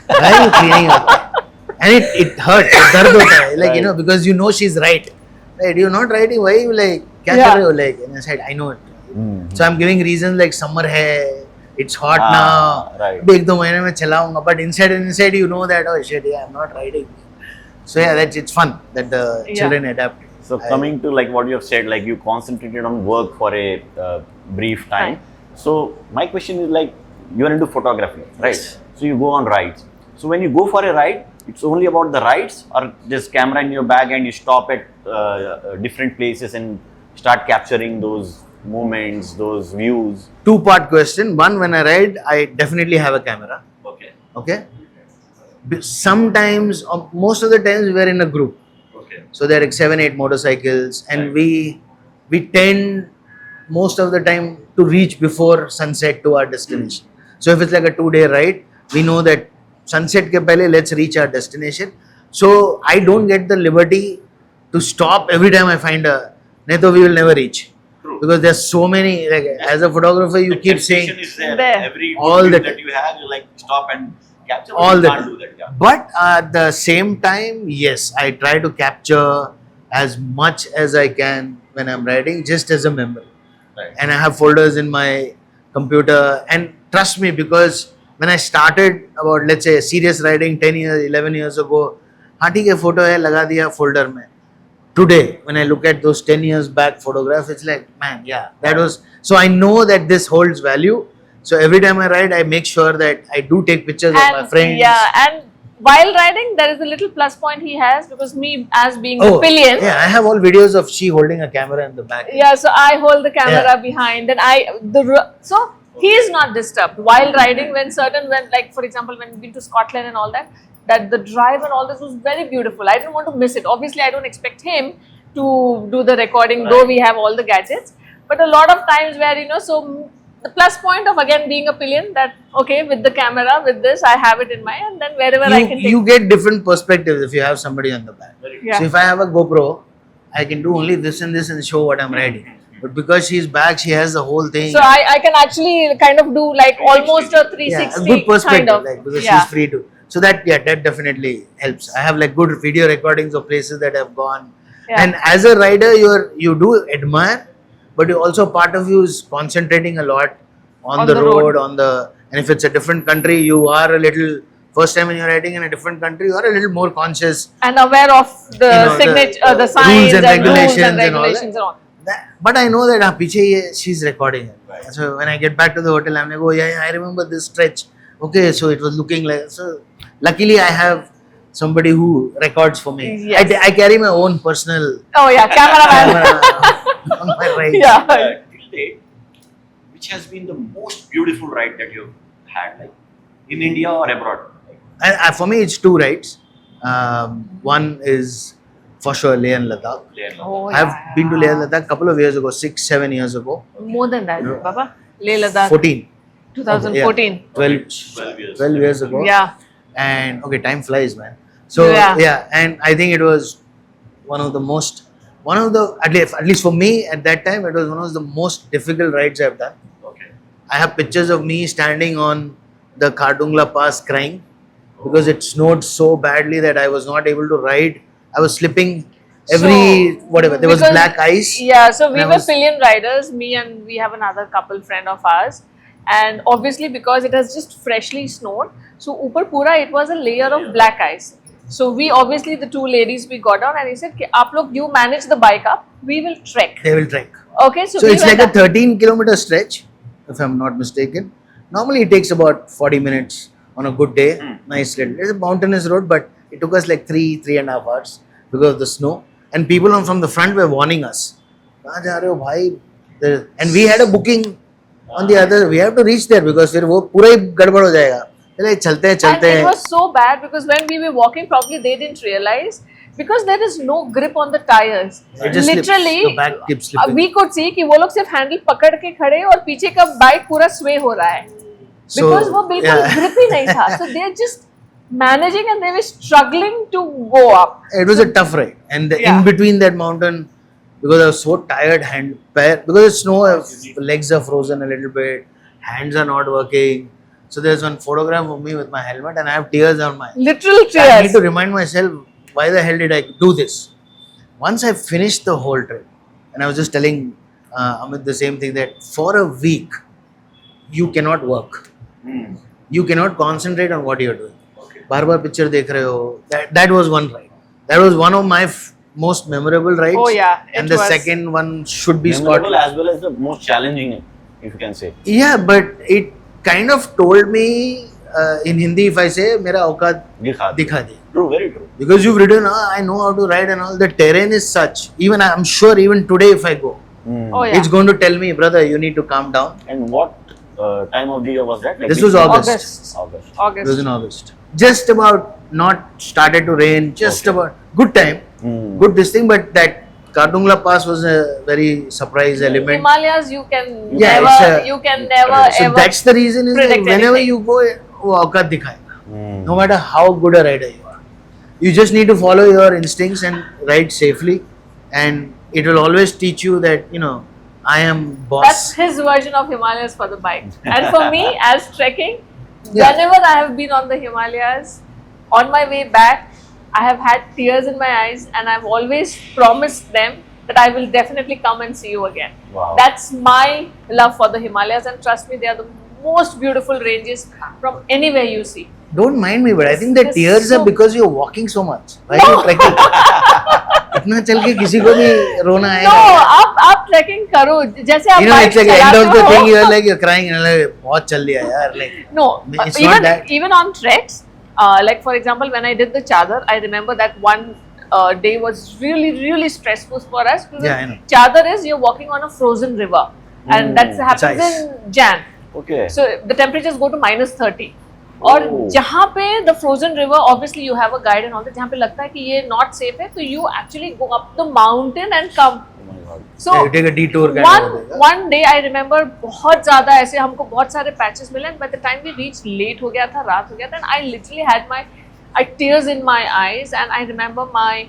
Speaker 2: Why are you cleaning up?" And it hurt. Dard hota hai. Like, you know, because you know she's right. Right? You're not riding. Why you like? Kya kar rahe ho? Like, and I said, I know it. So I'm giving reasons like summer hai. It's hot
Speaker 4: Ah,
Speaker 2: now.
Speaker 4: right.
Speaker 2: Abhi 1-2 mahine mein chalaunga. But inside you know that, oh shit, yeah, I'm not riding. So yeah, it's fun that the
Speaker 3: Yeah.
Speaker 2: children adapt.
Speaker 4: So coming to like what you have said, like you concentrated on work for a brief time.
Speaker 3: Time.
Speaker 4: So my question is like you are into photography, right?
Speaker 1: Yes.
Speaker 4: So you go on rides. So when you go for a ride, it's only about the rides, or just camera in your bag and you stop at different places and start capturing those moments, those views.
Speaker 2: Two-part question. One, when I ride, I definitely have a camera.
Speaker 1: Okay.
Speaker 2: Okay. Sometimes, or most of the times, we're in a group.
Speaker 1: Okay.
Speaker 2: So there are like 7-8 motorcycles, and
Speaker 1: Right.
Speaker 2: we tend most of the time to reach before sunset to our destination. So if it's like a 2-day ride, we know that sunset ke pehle let's reach our destination. So I don't get the liberty to stop every time I find a. Nahi to we will never reach,
Speaker 1: True.
Speaker 2: because there's so many. Like as a photographer, you
Speaker 1: The
Speaker 2: keep
Speaker 1: temptation
Speaker 2: saying
Speaker 1: is there.
Speaker 3: There.
Speaker 1: Every
Speaker 2: All
Speaker 1: view
Speaker 2: the
Speaker 1: that you have, you like stop and capture. but
Speaker 2: all
Speaker 1: you
Speaker 2: the
Speaker 1: can't
Speaker 2: time.
Speaker 1: do that. Yeah.
Speaker 2: But at the same time, yes, I try to capture as much as I can when I'm writing, just as a memory.
Speaker 1: Right.
Speaker 2: And I have folders in my computer. And trust me, because when I started about, let's say, serious writing 10 years, 11 years ago, हाँ ठीक है photo है लगा दिया folder में. Today, when I look at those 10 years back photographs, it's like, man, yeah, that was. So I know that this holds value. So every time I write, I make sure that I do take pictures of my
Speaker 3: And
Speaker 2: friends.
Speaker 3: yeah, and while riding, there is a little plus point he has, because me as being the
Speaker 2: Oh,
Speaker 3: pillion.
Speaker 2: yeah, I have all videos of she holding a camera in the back.
Speaker 3: Yeah, so I hold the camera
Speaker 2: Yeah.
Speaker 3: behind, and so he is not disturbed while riding. When like for example, when we went to Scotland and all that, the drive and all this was very beautiful. I didn't want to miss it. Obviously, I don't expect him to do the recording, though we have all the gadgets. But a lot of times where so the plus point of again being a pillion, that okay, with the camera, with this, I have it in my, and then wherever I can take.
Speaker 2: You get different perspectives if you have somebody on the back.
Speaker 1: Very
Speaker 3: Yeah.
Speaker 2: So if I have a GoPro, I can do only this and this and show what I'm writing. But because she's back, she has the whole thing.
Speaker 3: So I can actually kind of do like almost a 360
Speaker 2: yeah, a good perspective,
Speaker 3: kind of.
Speaker 2: like, because
Speaker 3: Yeah.
Speaker 2: she's free to. So that definitely helps. I have like good video recordings of places that I've gone.
Speaker 3: Yeah.
Speaker 2: And as a writer, you do admire, but you also part of you is concentrating a lot on the road, and if it's a different country, you are a little. First time when you're writing in a different country, you are a little more conscious.
Speaker 3: And aware of the signature, the signs
Speaker 2: rules and
Speaker 3: and
Speaker 2: regulations
Speaker 3: rules and
Speaker 2: and all that.
Speaker 3: regulations and all.
Speaker 2: But I know that piche she's recording it.
Speaker 1: Right.
Speaker 2: So when I get back to the hotel, I'm like, oh yeah, I remember this stretch. Okay, so it was looking like. So luckily, I have somebody who records for me.
Speaker 3: Yes.
Speaker 2: I carry my own personal
Speaker 3: Oh yeah, cameraman.
Speaker 2: camera on my right.
Speaker 3: Yeah.
Speaker 1: Till date, which has been the most beautiful ride that you've had, like in India or abroad?
Speaker 2: And for me, it's two rides. One is for sure Leh and Ladakh.
Speaker 3: Oh,
Speaker 2: I've been to Leh and Ladakh a couple of years ago, 6-7 years ago.
Speaker 3: More than that, Papa. Leh Ladakh,
Speaker 2: 14.
Speaker 3: 2014.
Speaker 2: Yeah, 12,
Speaker 1: 12 years.
Speaker 2: 12 years ago.
Speaker 3: Yeah.
Speaker 2: And okay, time flies, man. So
Speaker 3: Yeah.
Speaker 2: and I think it was one of the at least for me at that time, it was one of the most difficult rides I've done.
Speaker 1: Okay.
Speaker 2: I have pictures of me standing on the Khardungla Pass crying because it snowed so badly that I was not able to ride. I was slipping whatever. There was
Speaker 3: because-
Speaker 2: black ice.
Speaker 3: Yeah, so we
Speaker 2: And I
Speaker 3: were
Speaker 2: was-
Speaker 3: pillion riders, me and we have another couple friend of ours. And obviously because it has just freshly snowed, so upar pura it was a layer of black ice. So we obviously, the two ladies, we got down and he said, "Aap log, you manage the bike up, we will trek."
Speaker 2: They will trek.
Speaker 3: Okay, so
Speaker 2: So
Speaker 3: we
Speaker 2: it's
Speaker 3: went
Speaker 2: like a
Speaker 3: up.
Speaker 2: 13-kilometer stretch, if I'm not mistaken. Normally it takes about 40 minutes on a good day. Nice little. It's a mountainous road, but it took us like 3.5 hours because of the snow. And people from the front were warning us. "Kahan ja rahe ho, bhai?" And we had a booking on the other. We have to reach there because फिर वो पूरा ही गड़बड़ हो जाएगा. चले चलते हैं
Speaker 3: And
Speaker 2: चलते
Speaker 3: it
Speaker 2: हैं.
Speaker 3: was so bad because when we were walking, probably they didn't realize, because there is no grip on the tires.
Speaker 2: It just slips.
Speaker 3: Literally,
Speaker 2: The back keeps slipping.
Speaker 3: we could see कि वो लोग सिर्फ handle पकड़ के खड़े और पीछे का बाइक पूरा sway हो रहा है.
Speaker 2: So,
Speaker 3: Because वो बिल्कुल
Speaker 2: yeah.
Speaker 3: grip ही नहीं था. So they're just managing and they were struggling to go up.
Speaker 2: It was a tough ride, and
Speaker 3: Yeah.
Speaker 2: in between that mountain, because I was so tired, because it's snow, legs are frozen a little bit, hands are not working. So there's one photograph of me with my helmet, and I have tears on my.
Speaker 3: Literal
Speaker 2: I need
Speaker 3: tears.
Speaker 2: to remind myself, why the hell did I do this? Once I finished the whole trip, and I was just telling Amit the same thing, that for a week, you cannot work. You cannot concentrate on what you're doing.
Speaker 1: Okay.
Speaker 2: Bar bar picture देख रहे हो. That was one ride. That was one of my most memorable rides.
Speaker 3: Oh, yeah,
Speaker 2: and
Speaker 3: it
Speaker 2: the
Speaker 3: was.
Speaker 2: second one should be
Speaker 4: Memorable
Speaker 2: Scotland.
Speaker 4: as well as the most challenging, if you can say.
Speaker 2: Yeah, but it kind of told me in Hindi, if I say, "Mera औकात
Speaker 4: Dikha.
Speaker 2: दिखा दे."
Speaker 4: True, very true.
Speaker 2: Because you've ridden, I know how to ride and all. The terrain is such. Even I'm sure, even today, if I go,
Speaker 3: Oh yeah.
Speaker 2: it's going to tell me, brother, you need to calm down.
Speaker 4: And what time of the year was that? Like
Speaker 2: This
Speaker 4: which
Speaker 2: was
Speaker 4: month?
Speaker 2: August.
Speaker 4: August.
Speaker 2: It was
Speaker 3: August.
Speaker 2: in August. Just about not started to rain. Just
Speaker 4: Okay.
Speaker 2: about good time.
Speaker 4: Hmm.
Speaker 2: Good this thing, but that Kardungla Pass was a very surprise element.
Speaker 3: Himalayas, you can
Speaker 2: Yeah,
Speaker 3: never,
Speaker 2: it's
Speaker 3: you can never
Speaker 2: So
Speaker 3: ever.
Speaker 2: that's the reason is that
Speaker 3: predict
Speaker 2: whenever
Speaker 3: anything.
Speaker 2: you go, वो औकात दिखाएगा.
Speaker 4: Hmm.
Speaker 2: No matter how good a rider you are, you just need to follow your instincts and ride safely, and it will always teach you that I am boss.
Speaker 3: That's his version of Himalayas for the bike. And for me, as trekking,
Speaker 2: Yeah.
Speaker 3: whenever I have been on the Himalayas, on my way back, I have had tears in my eyes, and I've always promised them that I will definitely come and see you again.
Speaker 4: Wow.
Speaker 3: That's my love for the Himalayas, and trust me, they are the most beautiful ranges from anywhere you see.
Speaker 2: Don't mind me, but I think the
Speaker 3: It's
Speaker 2: tears
Speaker 3: so-
Speaker 2: are because you're walking so much. Why you trekking? इतना चल के किसी को भी रोना
Speaker 3: No,
Speaker 2: आएगा.
Speaker 3: आप trekking करो जैसे आप bike
Speaker 2: It's like end of the
Speaker 3: चलाते
Speaker 2: thing.
Speaker 3: हो.
Speaker 2: You're like you're crying. You're like बहुत चल लिया यार. Like
Speaker 3: No,
Speaker 2: It's not that.
Speaker 3: even on treks, like for example, when I did the Chadar, I remember that one day was really stressful for us. Because
Speaker 2: Yeah, I know.
Speaker 3: Chadar is you're walking on a frozen river, and that
Speaker 2: it's
Speaker 3: happens
Speaker 2: ice.
Speaker 3: in Jan.
Speaker 4: Okay.
Speaker 3: So the temperatures go to -30. और
Speaker 4: Oh.
Speaker 3: जहाँ पे the frozen river, obviously you have a guide and all that, जहाँ पे लगता है कि ये not safe है, तो you actually go up the mountain and come.
Speaker 4: Oh my God.
Speaker 3: So
Speaker 2: you take a detour kind
Speaker 3: one
Speaker 2: of thing.
Speaker 3: one day I remember बहुत ज़्यादा ऐसे हमको बहुत सारे patches मिले, and by the time we reached late हो गया था, रात हो गया था, and I literally had tears in my eyes, and I remember my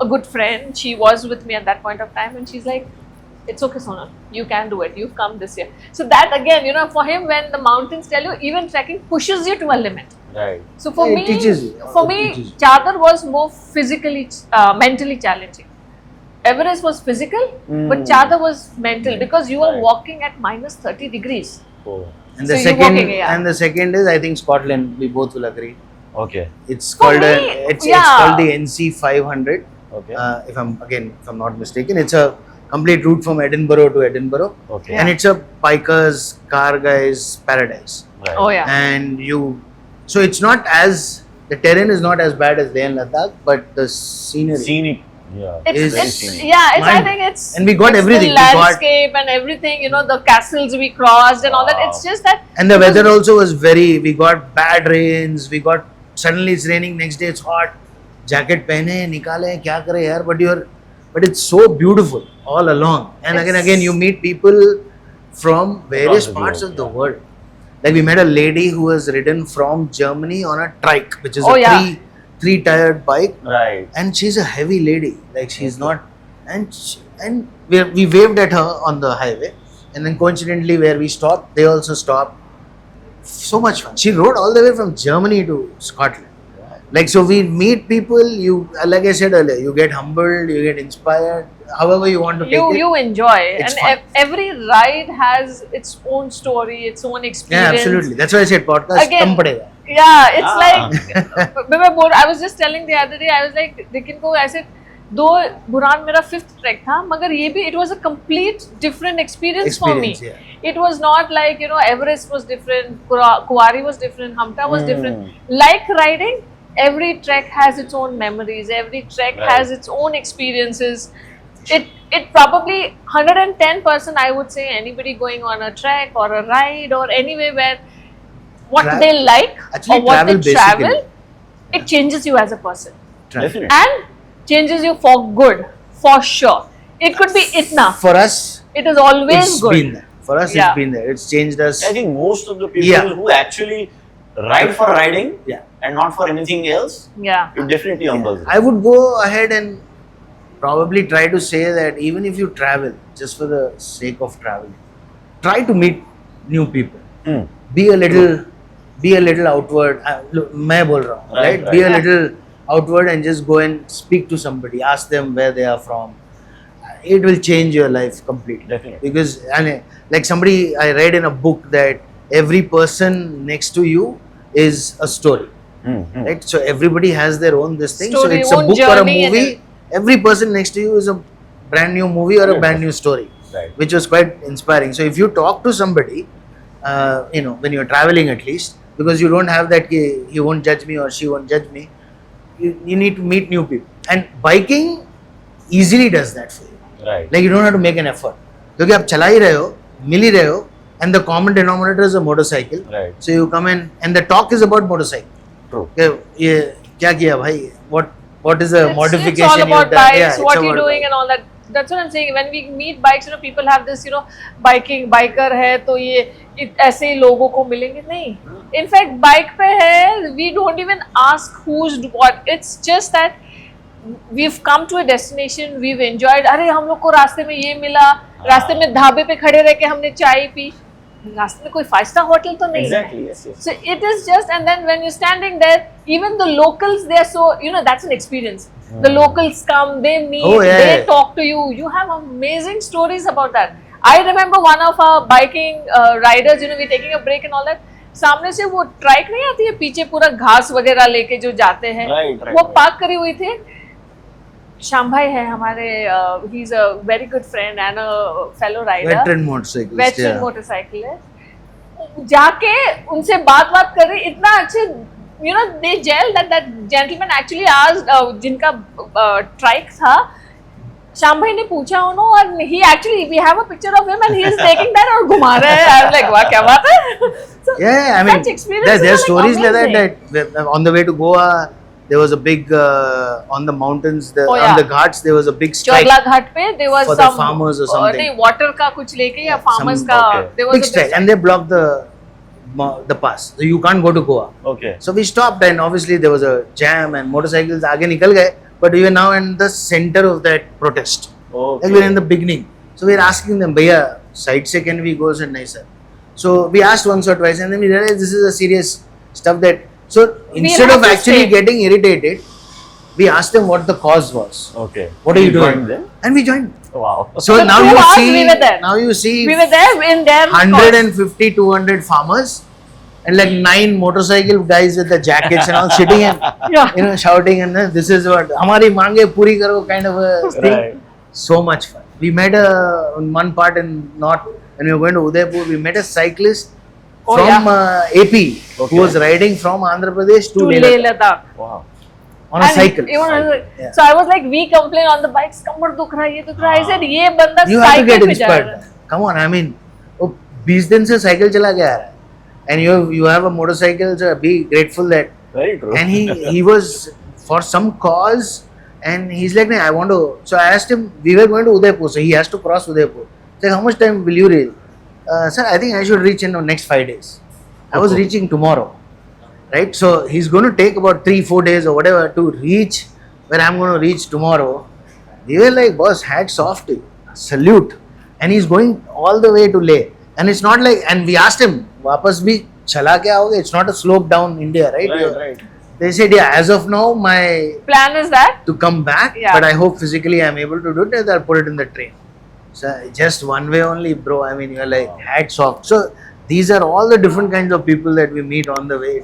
Speaker 3: a good friend, she was with me at that point of time, and she's like, "It's okay, Sonal, you can do it. You've come this year." So that again, for him, when the mountains tell you, even trekking pushes you to a limit.
Speaker 4: Right.
Speaker 3: So for
Speaker 2: It
Speaker 3: me,
Speaker 2: teaches you.
Speaker 3: for
Speaker 2: It
Speaker 3: me,
Speaker 2: teaches you.
Speaker 3: Chadar was more physically, mentally challenging. Everest was physical, but Chadar was mental because you are
Speaker 4: Right.
Speaker 3: walking at -30 degrees.
Speaker 4: Oh.
Speaker 2: And the
Speaker 3: So you're
Speaker 2: second,
Speaker 3: walking, yeah.
Speaker 2: and the second is, I think Scotland. We both will agree.
Speaker 4: Okay.
Speaker 2: It's
Speaker 3: For
Speaker 2: called
Speaker 3: me,
Speaker 2: it's
Speaker 3: yeah.
Speaker 2: called the NC 500.
Speaker 4: Okay.
Speaker 2: If I'm not mistaken, it's a complete route from Edinburgh to Edinburgh,
Speaker 4: Okay.
Speaker 2: and it's a bikers, car guys paradise.
Speaker 4: Right.
Speaker 3: Oh yeah.
Speaker 2: And so it's not as the terrain is not as bad as Leh and Ladakh, but the scenery.
Speaker 4: Scenic. Yeah.
Speaker 3: It's,
Speaker 2: is
Speaker 3: it's
Speaker 4: scenic.
Speaker 3: yeah, it's, I
Speaker 2: Mind-
Speaker 3: think it's
Speaker 2: and we got
Speaker 3: it's
Speaker 2: everything.
Speaker 3: the
Speaker 2: We got-
Speaker 3: landscape and everything, the castles we crossed and all that.
Speaker 4: Wow.
Speaker 3: It's just that
Speaker 2: And the weather also was we got bad rains, suddenly it's raining, next day it's hot, jacket pehne, nikale, kya kare yaar, but it's so beautiful all along. And
Speaker 3: It's-
Speaker 2: again, you meet people from various
Speaker 4: Across the
Speaker 2: parts
Speaker 4: globe,
Speaker 2: of the
Speaker 4: yeah.
Speaker 2: world. Like we met a lady who was ridden from Germany on a trike, which is
Speaker 3: Oh,
Speaker 2: a
Speaker 3: yeah.
Speaker 2: three-tired bike.
Speaker 4: Right.
Speaker 2: And she's a heavy lady, like she's not, and we waved at her on the highway, and then coincidentally where we stopped, they also stopped. So much fun. She rode all the way from Germany to Scotland. Like, so we meet people, like I said earlier, you get humbled, you get inspired, however you want to take it.
Speaker 3: you enjoy,
Speaker 2: It's
Speaker 3: and
Speaker 2: fun.
Speaker 3: every ride has its own story, its own
Speaker 2: Yeah,
Speaker 3: experience.
Speaker 2: absolutely. That's why I said podcast
Speaker 3: Again,
Speaker 2: kam padega.
Speaker 3: Yeah, it's
Speaker 4: Ah.
Speaker 3: like I was just telling the other day, I was like, Ricken को ऐसे दो बुरान मेरा 5th track था, मगर ये भी it was a complete different experience for me.
Speaker 2: Yeah.
Speaker 3: It was not like Everest was different, Kuwari was different, Hamta was different.
Speaker 4: Hmm.
Speaker 3: Like riding, every trek has its own memories, every trek
Speaker 4: Right.
Speaker 3: has its own experiences. It probably 110% I would say anybody going on a trek or a ride or anywhere where what they like
Speaker 2: Actually,
Speaker 3: or what
Speaker 2: travel
Speaker 3: they travel,
Speaker 2: basically.
Speaker 3: it changes you as a person
Speaker 4: Definitely.
Speaker 3: and changes you for good, for sure. It could be itna.
Speaker 2: For us,
Speaker 3: It is always
Speaker 2: it's
Speaker 3: good.
Speaker 2: been there. For us,
Speaker 3: Yeah.
Speaker 2: it's been there. It's changed us.
Speaker 4: I think most of the people
Speaker 2: Yeah.
Speaker 4: who actually ride for riding
Speaker 2: Yeah.
Speaker 4: and not for anything else,
Speaker 3: Yeah.
Speaker 4: it definitely humbles you.
Speaker 2: I would go ahead and probably try to say that even if you travel just for the sake of traveling, try to meet new people.
Speaker 4: Hmm.
Speaker 2: Be a little outward. Look, मैं बोल रहा हूँ,
Speaker 4: Right,
Speaker 2: right? Be a
Speaker 3: right.
Speaker 2: little outward and just go and speak to somebody. Ask them where they are from. It will change your life completely.
Speaker 4: Definitely.
Speaker 2: Because like I read in a book that every person next to you is a story. right? So everybody has their own this thing.
Speaker 3: Story,
Speaker 2: so it's a
Speaker 3: own
Speaker 2: book or a
Speaker 3: journey and
Speaker 2: movie. Every person next to you is a brand new movie or a brand new story,
Speaker 4: Right.
Speaker 2: which was quite inspiring. So if you talk to somebody, when you're traveling at least, because you don't have that, he won't judge me or she won't judge me. You need to meet new people, and biking easily does that for you.
Speaker 4: Right.
Speaker 2: Like you don't have to make an effort. क्योंकि आप चला ही रहे हो, मिल ही रहे हो, and the common denominator is a motorcycle.
Speaker 4: Right.
Speaker 2: So you come in, and the talk is about motorcycle.
Speaker 4: True.
Speaker 2: ये क्या किया भाई? What is the modification
Speaker 3: It's all
Speaker 2: you've
Speaker 3: about
Speaker 2: done?
Speaker 3: bikes,
Speaker 2: Yeah, it's
Speaker 3: what you're
Speaker 2: about
Speaker 3: doing and all that. That's what I'm saying. When we meet bikes, people have this, biker है तो ये ऐसे ही लोगों को मिलेंगे नहीं. In fact, bike पे है, we don't even ask who's what. It's just that we've come to a destination, we've enjoyed. अरे हम लोग को रास्ते में ये मिला, रास्ते में ढाबे पे खड़े रह के हमने चाय पी. रास्ते में कोई 5-star hotel तो नहीं.
Speaker 4: Exactly. Yes. Yes.
Speaker 3: So it is just, and then when you're standing there, even the locals, they're so, that's an experience. The locals come, they meet,
Speaker 2: Oh, yeah,
Speaker 3: they
Speaker 2: yeah.
Speaker 3: talk to you. You have amazing stories about that. I remember one of our biking riders, we're taking a break and all that. सामने से वो trike नहीं आती है, पीछे पूरा घास वगैरह लेके जो जाते हैं,
Speaker 4: Right,
Speaker 3: वो पार्क करी हुई थी. श्याम भाई है हमारे, he is a very good friend and a fellow rider,
Speaker 2: veteran motorcyclist.
Speaker 3: Veteran
Speaker 2: Yeah.
Speaker 3: Motorcycle है. जाके उनसे बात कर रही, इतना अच्छे, they gel that gentleman actually asked, जिनका ट्राइक था, श्याम भाई ने पूछा उन्होंने, और he actually, we have a picture of him and he is taking that और घुमा रहा है. I'm like, वाह क्या बात है. So,
Speaker 2: Yeah, I mean,
Speaker 3: such experiences
Speaker 2: there are
Speaker 3: are, like,
Speaker 2: stories like
Speaker 3: amazing.
Speaker 2: that on the way to Goa, there was a big on the mountains,
Speaker 3: Oh,
Speaker 2: on
Speaker 3: yeah.
Speaker 2: the ghats, there was a big strike.
Speaker 3: चोगला घाट पे there was
Speaker 2: For the
Speaker 3: some
Speaker 2: farmers or something.
Speaker 3: नहीं, water का कुछ लेके या farmers
Speaker 2: some-
Speaker 3: का,
Speaker 4: okay.
Speaker 3: there was
Speaker 2: Big
Speaker 3: a
Speaker 2: strike, and they blocked the pass. So you can't go to Goa.
Speaker 4: Okay.
Speaker 2: So we stopped, and obviously there was a jam, and motorcycles आगे निकल गए. But we were now in the center of that protest.
Speaker 4: Okay.
Speaker 2: Like we were in the beginning. So we were asking them, "Bhaiya, side se can we go?" Said, "Nahi sir." So we asked once or twice, and then we realized this is a serious stuff that. So instead
Speaker 3: have
Speaker 2: of
Speaker 3: to
Speaker 2: actually
Speaker 3: stay.
Speaker 2: getting irritated, we asked them what the cause was.
Speaker 4: Okay.
Speaker 2: What are you doing?
Speaker 4: joined them?
Speaker 2: And we joined.
Speaker 4: Wow.
Speaker 2: So
Speaker 3: For
Speaker 2: now
Speaker 3: 2
Speaker 2: you
Speaker 3: hours
Speaker 2: see,
Speaker 3: we were there.
Speaker 2: now you see,
Speaker 3: we were there in their
Speaker 2: 150, 200 farmers, and like 9 motorcycle guys with the jackets and all sitting and
Speaker 3: Yeah.
Speaker 2: shouting, and then this is what हमारी मांगे पूरी करो kind of a thing.
Speaker 4: Right.
Speaker 2: So much fun. We met in one part in North, when we were going to Udaipur, we met a cyclist
Speaker 3: Oh,
Speaker 2: from
Speaker 3: yeah.
Speaker 2: AP
Speaker 4: Okay.
Speaker 2: who was riding from Andhra Pradesh to
Speaker 3: to
Speaker 2: Leh
Speaker 3: Leh
Speaker 2: Ladakh
Speaker 3: Ladakh.
Speaker 4: Wow.
Speaker 2: on a
Speaker 3: And
Speaker 2: cycle. Yeah.
Speaker 3: So I was like, we complain on the bikes, कमर दुख रहा है, ये दुख रहा है. I said, ये बंदा
Speaker 2: You have to
Speaker 3: cycle
Speaker 2: get
Speaker 3: पे जा
Speaker 2: inspired.
Speaker 3: रहा है.
Speaker 2: Come on, I mean, वो 20 दिन से cycle चला के आ रहा है, and you have a motorcycle, so be grateful that.
Speaker 4: Very true.
Speaker 2: And he was for some cause, and he's like, "I want to." So I asked him. We were going to Udaipur, so he has to cross Udaipur. He's like, "How much time will you reach?" Sir, I think I should reach in the next 5 days. I was reaching tomorrow, right? So he's going to take about 3-4 days or whatever to reach where I'm going to reach tomorrow. We were like, "Boss, hats off to you, salute." And he's going all the way to Leh, and it's not like. And we asked him, "Wapas bhi chala ke aoge?" It's not a slope down India, right?
Speaker 4: Right. Right.
Speaker 2: They said, "Yeah, as of now, my
Speaker 3: Plan is that.
Speaker 2: to come back,
Speaker 3: Yeah.
Speaker 2: but I hope physically I'm able to do it. And I'll put it in the train." So just one way only, bro. I mean, you're like hats off. So these are all the different kinds of people that we meet on the way.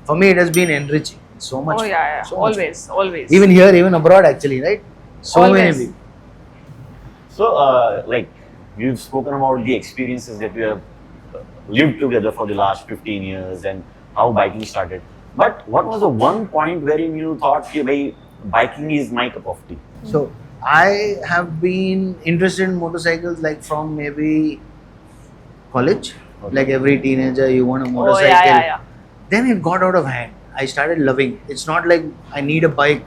Speaker 2: For me, it has been enriching. So much.
Speaker 3: Oh
Speaker 2: fun.
Speaker 3: yeah,
Speaker 2: So much
Speaker 3: always.
Speaker 2: fun. Even here, even abroad, actually, right? So
Speaker 3: Always.
Speaker 2: many people.
Speaker 4: So, like, you've spoken about the experiences that we have lived together for the last 15 years and how biking started. But what was the one point wherein you thought, "Ki, bhai, biking is my cup of tea"?
Speaker 2: So I have been interested in motorcycles like from maybe college.
Speaker 4: Okay.
Speaker 2: Like every teenager, you want a
Speaker 3: Oh
Speaker 2: motorcycle.
Speaker 3: yeah.
Speaker 2: Then it got out of hand. I started loving it. It's not like I need a bike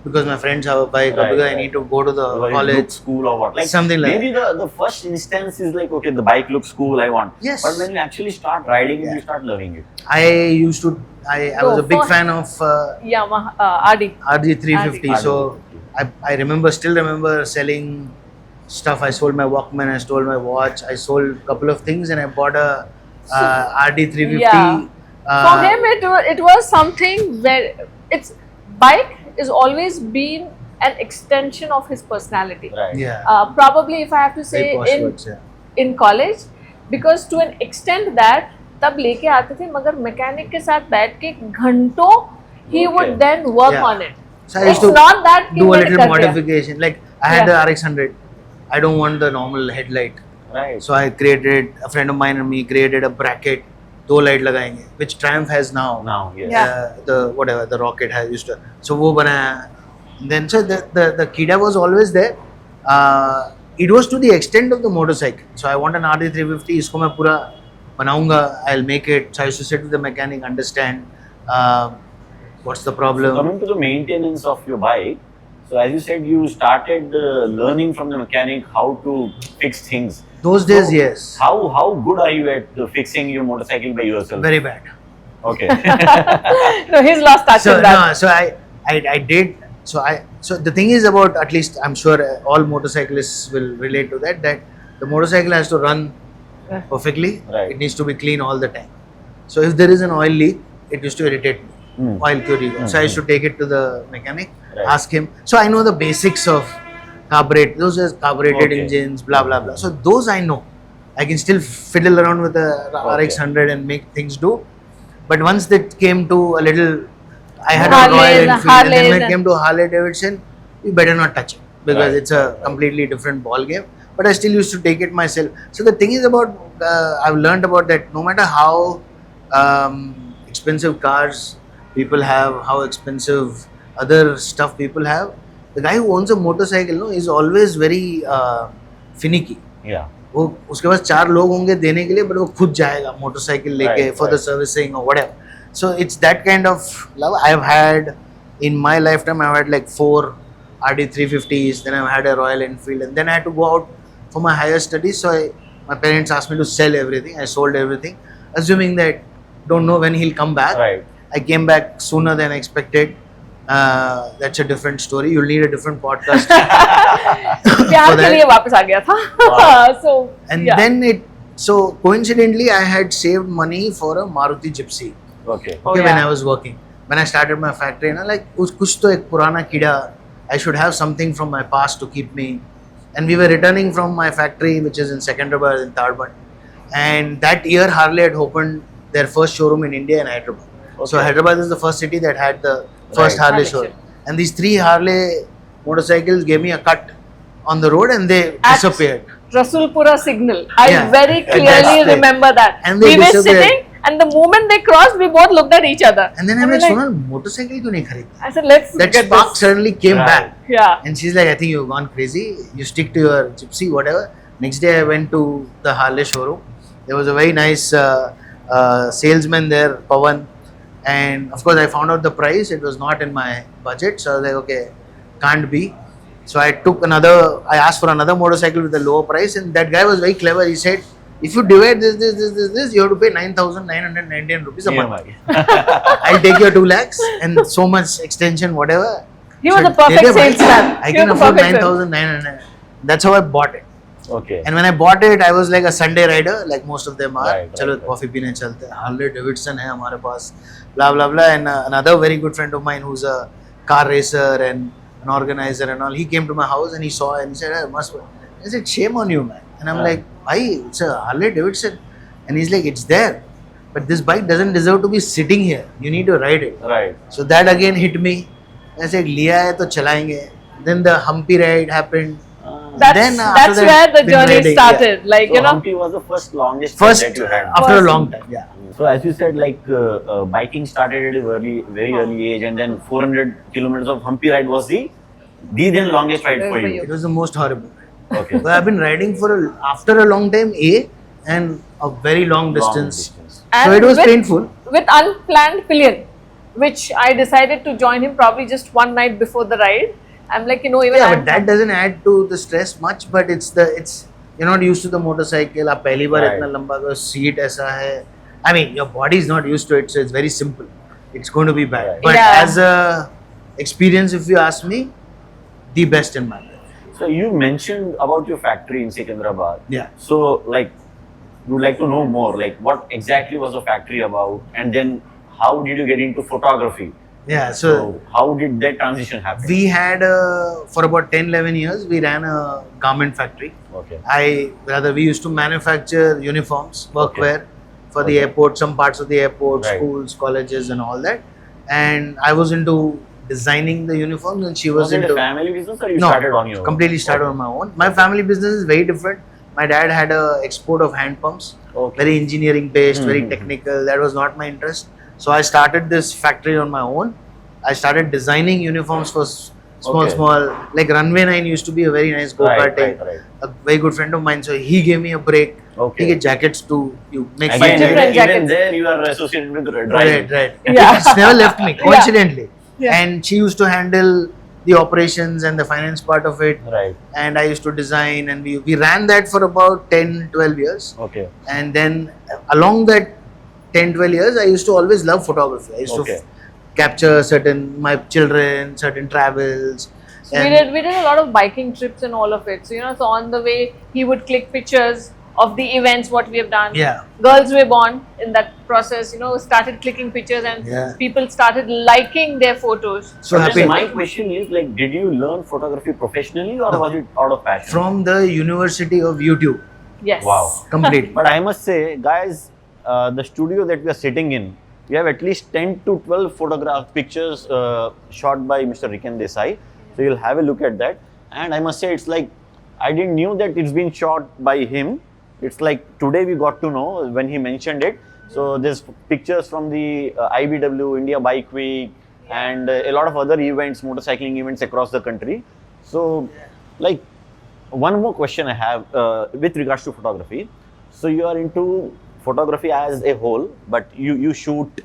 Speaker 2: because my friends have a bike or
Speaker 4: Right,
Speaker 2: because I
Speaker 4: right.
Speaker 2: need to go to the
Speaker 4: Whether it
Speaker 2: college.
Speaker 4: looks cool or what? Like,
Speaker 2: Something like
Speaker 4: maybe the first instance is like, okay, the bike looks cool, I want.
Speaker 2: Yes.
Speaker 4: But when you actually start riding it,
Speaker 2: Yeah.
Speaker 4: you start loving it.
Speaker 2: I was a big
Speaker 3: for-
Speaker 2: fan of
Speaker 3: Yamaha, RD.
Speaker 2: RG350.
Speaker 4: RG.
Speaker 2: So I still remember selling stuff. I sold my Walkman, I stole my watch, I sold a couple of things, and I bought a RD350.
Speaker 3: Yeah. For him, it was something where it's bike is always been an extension of his personality.
Speaker 4: Right.
Speaker 2: Yeah.
Speaker 3: Probably, if I have to
Speaker 2: Very
Speaker 3: say,
Speaker 2: posh words, yeah.
Speaker 3: in college, because to an extent that तब लेके आते थे, मगर mechanic के साथ बैठ के घंटों he would
Speaker 4: Okay.
Speaker 3: then work
Speaker 2: Yeah.
Speaker 3: on it.
Speaker 2: So I used
Speaker 3: It's
Speaker 2: to
Speaker 3: not that कि
Speaker 2: do a
Speaker 3: मैंने
Speaker 2: little
Speaker 3: कर दिया.
Speaker 2: modification. Like I had
Speaker 3: Yeah.
Speaker 2: the RX 100. I don't want the normal headlight.
Speaker 4: Right.
Speaker 2: So I created, a friend of mine and me created a bracket, दो light लगाएंगे, which Triumph has now.
Speaker 4: Now, yes.
Speaker 3: Yeah.
Speaker 2: The whatever the Rocket has used to. So वो बनाया. Then so the Kida was always there. It was to the extent of the motorcycle. So I want an RD 350. इसको मैं पूरा बनाऊंगा. I'll make it. So I used to sit with the mechanic, understand what's the
Speaker 4: So
Speaker 2: problem.
Speaker 4: coming to the maintenance of your bike, so as you said, you started learning from the mechanic how to fix things.
Speaker 2: Those days,
Speaker 4: So
Speaker 2: yes.
Speaker 4: How good are you at fixing your motorcycle by yourself?
Speaker 2: Very bad.
Speaker 4: Okay.
Speaker 3: No, he's lost touch
Speaker 2: So
Speaker 3: with that.
Speaker 2: no, so I did. So the thing is about, at least I'm sure all motorcyclists will relate to that. That the motorcycle has to run perfectly.
Speaker 4: Right.
Speaker 2: It needs to be clean all the time. So if there is an oil leak, it used to irritate me.
Speaker 4: Hmm.
Speaker 2: Oil cure. So I used to take it to the mechanic,
Speaker 4: Right.
Speaker 2: ask him. So I know the basics of carburet. Those are carbureted
Speaker 4: Okay.
Speaker 2: engines, blah blah blah. So those I know. I can still fiddle around with the RX 100 and make things do. But once that came to a little, I had a
Speaker 3: Harleys,
Speaker 2: Royal Enfield, and then
Speaker 3: Harleys
Speaker 2: when it
Speaker 3: and-
Speaker 2: came to Harley Davidson, we better not touch it because
Speaker 4: Right.
Speaker 2: it's a completely different ball game. But I still used to take it myself. So the thing is about, I've learned about that. No matter how expensive cars people have, how expensive other stuff people have, the guy who owns a motorcycle, no, is always very finicky.
Speaker 4: Yeah.
Speaker 2: वो उसके पास 4 लोग होंगे देने के लिए, but वो खुद जाएगा मोटरसाइकिल लेके
Speaker 4: Right,
Speaker 2: for the
Speaker 4: right.
Speaker 2: Servicing और whatever. So it's that kind of love I have had in my lifetime. I had like 4 RD 350s, then I had a Royal Enfield, and then I had to go out for my higher studies. So my parents asked me to sell everything. I sold everything, assuming that don't know when he'll come back.
Speaker 4: Right.
Speaker 2: I came back sooner than expected. That's a different story. You'll need a different podcast.
Speaker 3: प्यार
Speaker 2: for
Speaker 3: के
Speaker 2: that.
Speaker 3: लिए वापस आ गया था.
Speaker 4: Wow.
Speaker 3: So
Speaker 2: And
Speaker 3: yeah.
Speaker 2: then so coincidentally, I had saved money for a Maruti Gypsy.
Speaker 4: Okay.
Speaker 3: Oh,
Speaker 2: Okay, when
Speaker 3: yeah.
Speaker 2: I was working, when I started my factory, like कुछ तो एक पुराना कीड़ा, I should have something from my past to keep me. And we were returning from my factory, which is in Secunderabad in Tarband. And that year, Harley had opened their first showroom in India in Hyderabad. So
Speaker 4: Okay.
Speaker 2: Hyderabad is the first city that had the first
Speaker 4: Right.
Speaker 2: Harley
Speaker 3: Harley
Speaker 2: showroom. And these 3 Harley motorcycles gave me a cut on the road, and they disappeared.
Speaker 3: Rasulpura signal. I
Speaker 2: Yeah.
Speaker 3: very
Speaker 2: And
Speaker 3: clearly
Speaker 2: that's the-
Speaker 3: remember that.
Speaker 2: and they
Speaker 3: We were
Speaker 2: disappeared.
Speaker 3: sitting, and the moment they crossed, we both looked at each other.
Speaker 2: And then I'm
Speaker 3: we
Speaker 2: like,
Speaker 3: were
Speaker 2: Sonal, motorcycle क्यों नहीं खरीदा?
Speaker 3: I said, let's
Speaker 2: That
Speaker 3: get
Speaker 2: spark
Speaker 3: this.
Speaker 2: suddenly came
Speaker 4: Right.
Speaker 2: back.
Speaker 3: Yeah.
Speaker 2: And she's like, I think you've gone crazy. You stick to your gypsy, whatever. Next day, I went to the Harley showroom. There was a very nice salesman there, Pawan. And of course, I found out the price. It was not in my budget. So I was like, okay, can't be. So I asked for another motorcycle with a lower price. And that guy was very clever. He said, if you divide this, you have to pay 9,999 rupees a month. I'll take your 2 lakhs and so much extension, whatever.
Speaker 3: He was
Speaker 2: So,
Speaker 3: a perfect
Speaker 2: "Dede bhai,
Speaker 3: salesman.
Speaker 2: I
Speaker 3: He
Speaker 2: can
Speaker 3: was a
Speaker 2: afford
Speaker 3: perfect
Speaker 2: 9,900. That's how I bought it.
Speaker 4: Okay.
Speaker 2: And when I bought it, I was like a Sunday rider, like most of them are.
Speaker 4: Right,
Speaker 2: चलो
Speaker 4: right.
Speaker 2: Coffee पीने चलते हैं. Harley Davidson है हमारे पास. Blah blah blah. And another very good friend of mine who's a car racer and an organizer and all. He came to my house and he saw it and he said, "I must." I said, "Shame on you, man." And I'm
Speaker 4: Yeah.
Speaker 2: like, "Why? It's a Harley Davidson." And he's like, "It's there, but this bike doesn't deserve to be sitting here. You need to ride it."
Speaker 4: Right.
Speaker 2: So that again hit me. I said, "लिया है तो चलाएंगे." Then the Humpy ride happened.
Speaker 3: That's,
Speaker 2: Then after
Speaker 3: that's
Speaker 2: that,
Speaker 3: where the
Speaker 2: been
Speaker 3: journey
Speaker 2: riding,
Speaker 3: started. Like,
Speaker 4: So
Speaker 3: you know,
Speaker 4: Humpty was the first longest
Speaker 2: First
Speaker 4: that you had.
Speaker 2: after a
Speaker 3: First-
Speaker 2: long time, yeah.
Speaker 4: So as you said, like biking started at a very early age, and then 400 kilometers of Humpy ride was the then longest ride for
Speaker 3: For
Speaker 4: you.
Speaker 3: you.
Speaker 2: It was the most horrible.
Speaker 4: Okay.
Speaker 2: But I've been riding after a long time, and a very long distance.
Speaker 3: and
Speaker 2: So it was
Speaker 3: with,
Speaker 2: painful.
Speaker 3: with unplanned pillion, which I decided to join him probably just one night before the ride. I'm like, even
Speaker 2: Yeah,
Speaker 3: I'm
Speaker 2: but that doesn't add to the stress much. But it's you're not used to the motorcycle. आप पहली बार
Speaker 4: Right.
Speaker 2: इतना लंबा का seat ऐसा है. I mean, your body is not used to it, so it's very simple. It's going to be bad.
Speaker 4: Right.
Speaker 2: But
Speaker 3: Yeah.
Speaker 2: as a experience, if you ask me, the best in my life.
Speaker 4: So you mentioned about your factory in Secunderabad.
Speaker 2: Yeah.
Speaker 4: So like, would like to know more. Like, what exactly was the factory about, and then how did you get into photography?
Speaker 2: Yeah.
Speaker 4: So how did that transition happen?
Speaker 2: We had for about 10-11 years we ran a garment factory.
Speaker 4: Okay.
Speaker 2: We used to manufacture uniforms, workwear for the airport, some parts of the airport,
Speaker 4: Right.
Speaker 2: schools, colleges, and all that. And I was into designing the uniforms, and she was
Speaker 4: Was it
Speaker 2: into
Speaker 4: a family business or you
Speaker 2: no,
Speaker 4: started on your own?
Speaker 2: completely started
Speaker 4: Okay.
Speaker 2: on my own. My family business is very different. My dad had a export of hand pumps,
Speaker 4: Okay.
Speaker 2: very engineering based, very
Speaker 4: Mhm.
Speaker 2: technical. That was not my interest. So I started this factory on my own. I started designing uniforms for
Speaker 4: Okay.
Speaker 2: small, like Runway 9 used to be a very nice go-karting.
Speaker 4: Right.
Speaker 2: A very good friend of mine, so he gave me a break.
Speaker 4: Okay.
Speaker 2: He get jackets to you make
Speaker 4: Again,
Speaker 2: fine
Speaker 3: different
Speaker 2: jackets.
Speaker 4: even
Speaker 3: jackets.
Speaker 4: there you are associated with
Speaker 2: Right,
Speaker 4: driving.
Speaker 2: right.
Speaker 3: Yeah.
Speaker 2: It's never left me, coincidentally.
Speaker 3: Yeah.
Speaker 2: And she used to handle the operations and the finance part of it.
Speaker 4: Right.
Speaker 2: And I used to design, and we ran that for about 10, 12 years.
Speaker 4: Okay.
Speaker 2: And then along that 10, 12 years, I used to always love photography. I used
Speaker 4: Okay.
Speaker 2: to capture my children, certain travels.
Speaker 3: So we did a lot of biking trips and all of it. So so on the way he would click pictures of the events what we have done.
Speaker 2: Yeah.
Speaker 3: Girls were born in that process. Started clicking pictures and
Speaker 2: Yeah.
Speaker 3: people started liking their photos.
Speaker 2: So
Speaker 4: But
Speaker 2: happy.
Speaker 4: then my question is like, did you learn photography professionally or
Speaker 2: No.
Speaker 4: was it out of passion?
Speaker 2: From the University of YouTube,
Speaker 3: Yes.
Speaker 4: Wow.
Speaker 2: completely.
Speaker 4: But I must say, guys, the studio that we are sitting in, we have at least 10 to 12 photograph pictures shot by Mr. Ricken Desai. So you'll have a look at that. And I must say, it's like, I didn't knew that it's been shot by him. It's like today we got to know when he mentioned it. So there's pictures from the IBW, India Bike Week, and a lot of other events, motorcycling events across the country. So, like, one more question I have with regards to photography. So you are into photography as a whole, but you shoot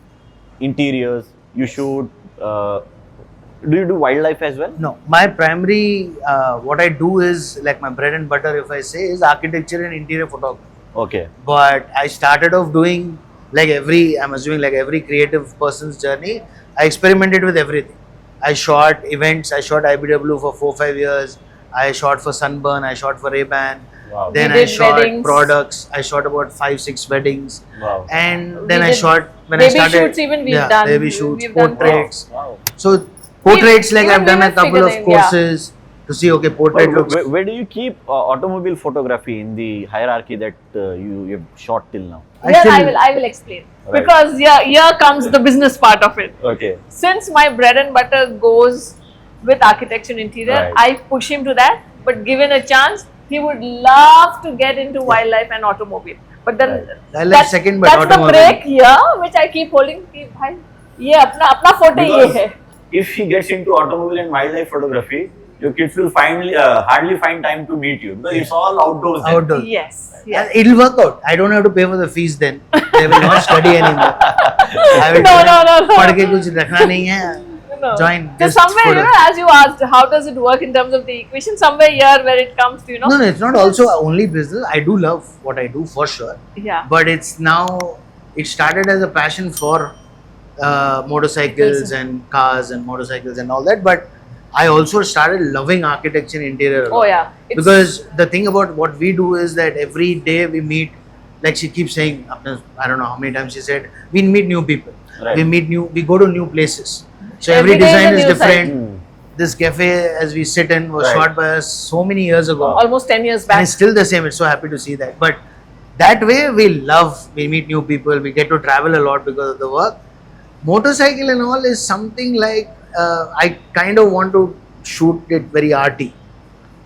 Speaker 4: interiors, you shoot. Do you do wildlife as well?
Speaker 2: No, my primary, what I do is like my bread and butter, if I say, is architecture and interior photography.
Speaker 4: Okay.
Speaker 2: But I started off doing I'm assuming like every creative person's journey, I experimented with everything. I shot events, I shot IBW for 4-5 years, I shot for Sunburn, I shot for Ray-Ban,
Speaker 4: Wow.
Speaker 2: then
Speaker 3: We
Speaker 2: I
Speaker 3: did
Speaker 2: shot
Speaker 3: weddings.
Speaker 2: products, I shot about 5-6 weddings,
Speaker 4: Wow.
Speaker 2: and then
Speaker 3: We
Speaker 2: I
Speaker 3: did
Speaker 2: shot, when
Speaker 3: baby
Speaker 2: I started,
Speaker 3: shoots even we've done.
Speaker 2: baby shoots,
Speaker 3: We've done
Speaker 2: portraits.
Speaker 4: Wow.
Speaker 2: So portraits, like
Speaker 3: even
Speaker 2: I've done
Speaker 3: we
Speaker 2: a
Speaker 3: were
Speaker 2: couple of
Speaker 3: figuring, yeah.
Speaker 2: courses to see, okay, portrait
Speaker 4: But
Speaker 2: looks.
Speaker 4: where do you keep automobile photography in the hierarchy that you have shot till now?
Speaker 3: I will explain.
Speaker 4: Right.
Speaker 3: Because here comes the business part of it.
Speaker 4: Okay.
Speaker 3: Since my bread and butter goes with architecture and interior,
Speaker 4: Right.
Speaker 3: I push him to that. But given a chance, he would love to get into wildlife and automobile. But then
Speaker 2: I left second, but
Speaker 3: that's the
Speaker 2: automobile.
Speaker 3: break here, which I keep holding. कि भाई ये अपना forte ये
Speaker 4: Because
Speaker 3: है.
Speaker 4: if he gets into automobile and wildlife photography, your kids will hardly find time to meet you because it's all outdoors. then.
Speaker 2: Outdoors.
Speaker 3: Yes.
Speaker 2: And
Speaker 3: Yes.
Speaker 2: it'll work out. I don't have to pay for the fees then. They will not study anymore. I will
Speaker 3: No.
Speaker 2: पढ़ के कुछ रखना नहीं है.
Speaker 3: No.
Speaker 2: Join.
Speaker 3: So
Speaker 2: just
Speaker 3: somewhere,
Speaker 2: photo.
Speaker 3: as you asked, how does it work in terms of the equation? Somewhere here where it comes to,
Speaker 2: No, it's not also only business. I do love what I do for sure.
Speaker 3: Yeah.
Speaker 2: But it's now, it started as a passion for motorcycles
Speaker 3: Yes.
Speaker 2: and cars and motorcycles and all that. But I also started loving architecture and interior a lot.
Speaker 3: Oh yeah. It's-
Speaker 2: Because the thing about what we do is that every day we meet, like she keeps saying, I don't know how many times she said, we meet new people.
Speaker 4: Right.
Speaker 2: We go to new places. So
Speaker 3: Every
Speaker 2: every
Speaker 3: day is a
Speaker 2: design is
Speaker 3: new
Speaker 2: different.
Speaker 4: Hmm.
Speaker 2: This cafe, as we sit in, was
Speaker 4: Right.
Speaker 2: shot by us so many years ago.
Speaker 3: almost 10 years
Speaker 2: And
Speaker 3: back.
Speaker 2: it's still the same. It's so happy to see that. But that way, we meet new people, we get to travel a lot because of the work. Motorcycle and all is something like, I kind of want to shoot it very arty.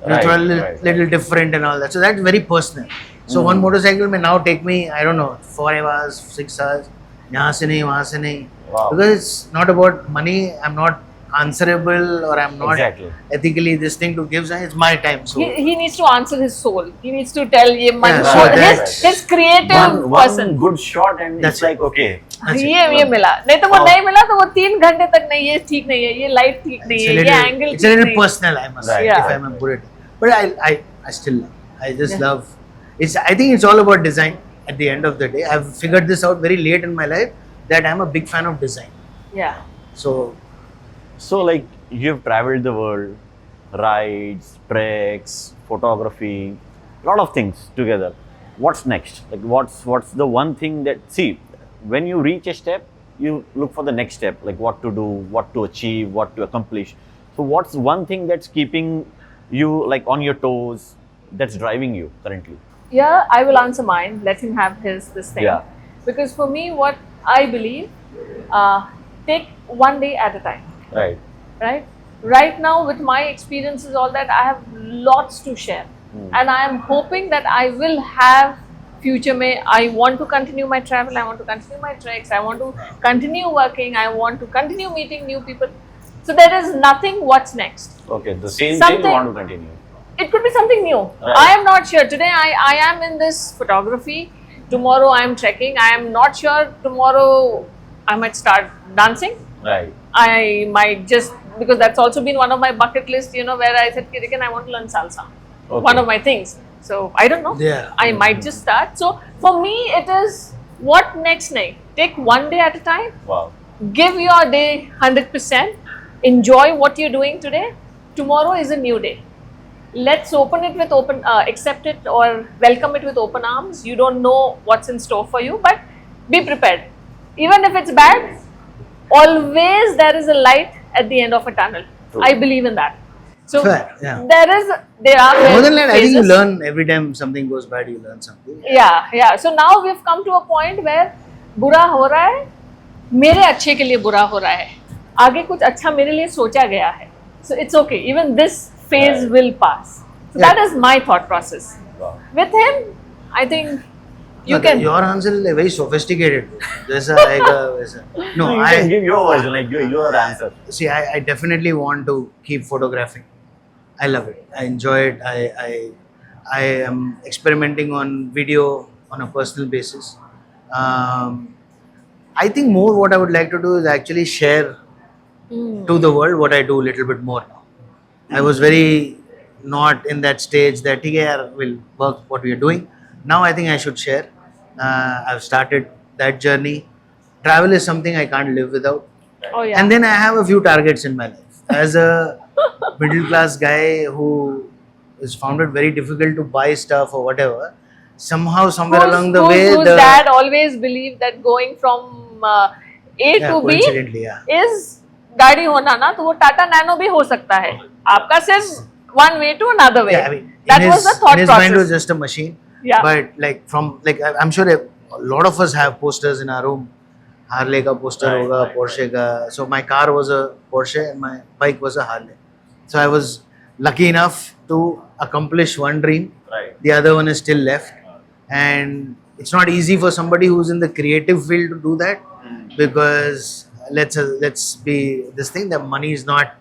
Speaker 2: It's a little different and all that. So that's very personal. So one motorcycle may now take me, I don't know, 5 hours, 6 hours. यहाँ से नहीं, वहाँ से नहीं.
Speaker 4: Wow.
Speaker 2: Because it's not about money. I'm not answerable or I'm not
Speaker 4: Exactly.
Speaker 2: ethically this thing to give. It's my time. So
Speaker 3: He needs to answer his soul. He needs to tell ye man,
Speaker 2: Yeah, so
Speaker 3: his creative
Speaker 4: One
Speaker 3: person.
Speaker 4: good shot and
Speaker 2: That's
Speaker 4: it's like okay.
Speaker 2: that's it.
Speaker 3: ये मिला नहीं तो वो
Speaker 4: Wow.
Speaker 3: नहीं मिला तो वो 3 घंटे तक नहीं ये ठीक नहीं है ये लाइट ठीक नहीं
Speaker 2: It's
Speaker 3: है
Speaker 2: a
Speaker 3: ये
Speaker 2: little,
Speaker 3: एंगल
Speaker 2: it's a
Speaker 3: ठीक
Speaker 2: little
Speaker 3: नहीं
Speaker 2: personal, I must say,
Speaker 4: Right,
Speaker 3: Yeah.
Speaker 2: if I may put it. But I still love. I just
Speaker 3: Yeah.
Speaker 2: love. I think it's all about design. At the end of the day, I've figured this out very late in my life that I'm a big fan of design.
Speaker 3: yeah
Speaker 4: So like you have traveled the world, rides, treks, photography, a lot of things together. What's next? Like what's the one thing that see when you reach a step, you look for the next step, like what to do, what to achieve, what to accomplish. So what's one thing that's keeping you like on your toes, that's driving you currently?
Speaker 3: I will answer mine. Let him have this thing.
Speaker 4: Yeah.
Speaker 3: Because for me, what I believe, take one day at a time.
Speaker 4: Right.
Speaker 3: Right? Right now, with my experiences, all that, I have lots to share. And I am hoping that I will have future may. I want to continue my travel, I want to continue my treks, I want to continue working, I want to continue meeting new people. So there is nothing what's next.
Speaker 4: Okay, the same thing
Speaker 3: Something-
Speaker 4: you want to continue.
Speaker 3: It could be something new.
Speaker 4: Right.
Speaker 3: I am not sure. Today I am in this photography. Tomorrow I am trekking. I am not sure. Tomorrow I might start dancing.
Speaker 4: Right.
Speaker 3: I might just, because that's also been one of my bucket lists, where I said, Ricken, I want to learn salsa.
Speaker 4: Okay.
Speaker 3: One of my things. So I don't know.
Speaker 2: Yeah.
Speaker 3: I might just start. So for me, it is what next night. Take one day at a time.
Speaker 4: Wow.
Speaker 3: Give your day 100%. Enjoy what you're doing today. Tomorrow is a new day. Let's open it with accept it or welcome it with open arms. You don't know what's in store for you, but be prepared. Even if it's bad, always there is a light at the end of a tunnel.
Speaker 4: True.
Speaker 3: I believe in that. So
Speaker 2: Fair, yeah.
Speaker 3: there are
Speaker 2: More than that, I think you
Speaker 3: phases.
Speaker 2: learn every time something goes bad, you learn something.
Speaker 3: Yeah. So now we've come to a point where बुरा हो रहा है, मेरे अच्छे के लिए बुरा हो रहा है, आगे कुछ अच्छा मेरे लिए सोचा गया है. So it's okay. Even this phase
Speaker 4: Right.
Speaker 3: will pass. So
Speaker 2: Yeah.
Speaker 3: that is my thought process.
Speaker 4: Wow.
Speaker 3: With him, I think you
Speaker 2: No,
Speaker 3: can.
Speaker 2: Your answer is like very sophisticated. Jaisa aega, waisa. No,
Speaker 4: you can give your version, like your answer.
Speaker 2: See, I definitely want to keep photographing. I love it. I enjoy it. I am experimenting on video on a personal basis. I think more what I would like to do is actually share to the world what I do a little bit more now. I was very not in that stage that here will work what we are doing. Now I think I should share. I've started that journey. Travel is something I can't live without.
Speaker 3: Oh yeah.
Speaker 2: And then I have a few targets in my life. As a middle class guy who is found it very difficult to buy stuff or whatever, somehow, somewhere along the way,
Speaker 3: whose dad always believed that going from A
Speaker 2: yeah,
Speaker 3: to B
Speaker 2: coincidentally, yeah.
Speaker 3: is गाड़ी होना ना, तो वो Tata nano भी हो सकता है. आपका सिर्फ one way to another way.
Speaker 2: Yeah, I mean,
Speaker 3: That
Speaker 2: in
Speaker 3: was
Speaker 2: his,
Speaker 3: the thought
Speaker 2: in his
Speaker 3: process.
Speaker 2: mind was just a machine.
Speaker 3: Yeah.
Speaker 2: But I'm sure a lot of us have posters in our room. Harley ka poster
Speaker 4: Right,
Speaker 2: hoga,
Speaker 4: right,
Speaker 2: Porsche ka. So my car was a Porsche and my bike was a Harley. So I was lucky enough to accomplish one dream.
Speaker 4: Right.
Speaker 2: The other one is still left. And it's not easy for somebody who's in the creative field to do that, because let's be this thing, the money is not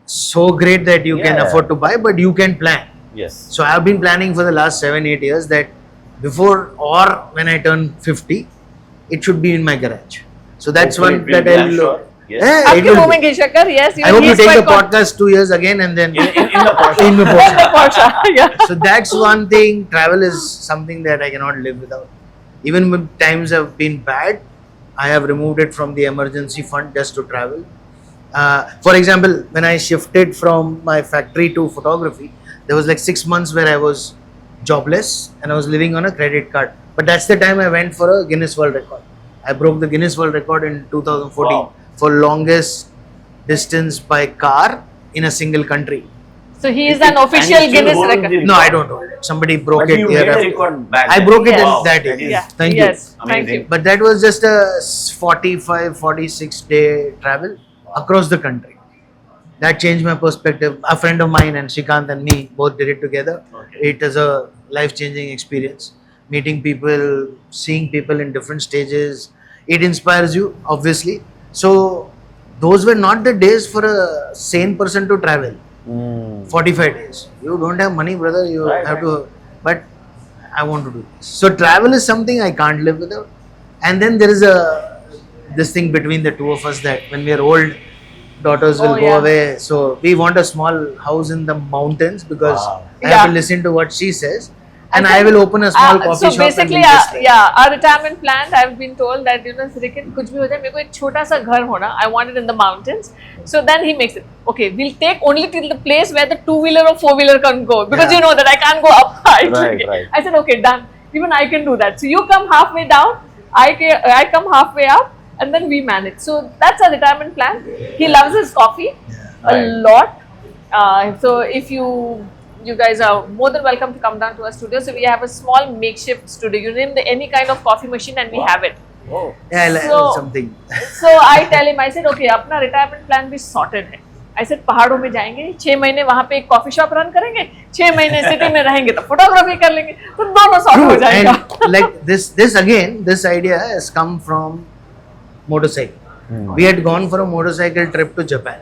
Speaker 2: so great that you can
Speaker 4: Yeah.
Speaker 2: afford to buy, but you can plan.
Speaker 4: Yes.
Speaker 2: So I've been planning for the last 7-8 years that before or when I turn 50, it should be in my garage. So that's
Speaker 4: Hopefully
Speaker 2: one
Speaker 4: it will
Speaker 2: that
Speaker 4: be, I'm
Speaker 2: I'll
Speaker 4: sure. Yes.
Speaker 2: Yeah, it
Speaker 3: आपके
Speaker 2: will
Speaker 3: मुंह
Speaker 2: be.
Speaker 3: में घी शक्कर, yes.
Speaker 2: I hope you
Speaker 3: he's
Speaker 2: take the
Speaker 3: quite
Speaker 2: podcast 2 years again and then
Speaker 4: In the Porsche.
Speaker 2: in the Porsche.
Speaker 3: Porsche, yeah.
Speaker 2: So that's one thing. Travel is something that I cannot live without. Even when times have been bad, I have removed it from the emergency fund just to travel. For example, when I shifted from my factory to photography, there was like 6 months where I was jobless and I was living on a credit card. But that's the time I went for a Guinness World Record. I broke the Guinness World Record in 2014
Speaker 4: Wow.
Speaker 2: for longest distance by car in a single country.
Speaker 3: So he is an
Speaker 4: And you
Speaker 3: official
Speaker 4: still
Speaker 3: Guinness
Speaker 4: hold
Speaker 3: record.
Speaker 4: the
Speaker 2: No, I don't hold it. Somebody broke
Speaker 4: But
Speaker 2: it
Speaker 4: you
Speaker 2: here.
Speaker 4: made a
Speaker 2: after.
Speaker 4: record back
Speaker 2: I
Speaker 4: then.
Speaker 2: broke it
Speaker 3: Yes.
Speaker 2: in that year.
Speaker 4: That is
Speaker 3: Yeah.
Speaker 2: Thank
Speaker 3: Yes.
Speaker 4: amazing.
Speaker 3: Thank you.
Speaker 2: But that was just a 45-46 day travel across the country. That changed my perspective. A friend of mine and Shrikant and me both did it together.
Speaker 4: Okay.
Speaker 2: It is a life-changing experience. Meeting people, seeing people in different stages. It inspires you, obviously. So those were not the days for a sane person to travel. 45 days. You don't have money, brother. You
Speaker 4: Right,
Speaker 2: have to. But I want to do this. So travel is something I can't live without. And then there is this thing between the two of us that when we are old, daughters will
Speaker 3: Oh,
Speaker 2: go
Speaker 3: yeah.
Speaker 2: away. So we want a small house in the mountains because
Speaker 4: Wow.
Speaker 2: I have to
Speaker 3: Yeah.
Speaker 2: listen to what she says. And
Speaker 3: I
Speaker 2: I
Speaker 3: think,
Speaker 2: will open a small coffee
Speaker 3: so
Speaker 2: shop.
Speaker 3: basically,
Speaker 2: and we'll just like-
Speaker 3: yeah, our retirement plan, I've been told that, Ricken, कुछ भी हो जाए, मेरे को एक छोटा सा घर होना, I want it in the mountains. So then he makes it, okay, we'll take only till the place where the 2-wheeler or 4-wheeler can go, because
Speaker 2: Yeah.
Speaker 3: you know that I can't go up high.
Speaker 4: Right, right.
Speaker 3: I said, okay, done. Even I can do that. So you come halfway down, I come halfway up, and then we manage. So that's our retirement plan. He loves his coffee a
Speaker 4: Right.
Speaker 3: lot. So if you you guys are more than welcome to come down to our studio. So we have a small makeshift studio. You name any kind of coffee machine and we have it.
Speaker 4: Oh,
Speaker 2: Yeah, like
Speaker 3: So-
Speaker 2: something.
Speaker 3: So I tell him, I said, okay, अपना retirement plan भी sorted है. I said पहाड़ों में जाएंगे, 6 महीने वहाँ पे एक कॉफी शॉप रन करेंगे, 6 महीने सिटी में रहेंगे तो फोटोग्राफी कर लेंगे, तो दोनों सॉर्ट हो जाएगा.
Speaker 2: And like this idea has come from motorcycle. We had gone for a motorcycle trip to Japan.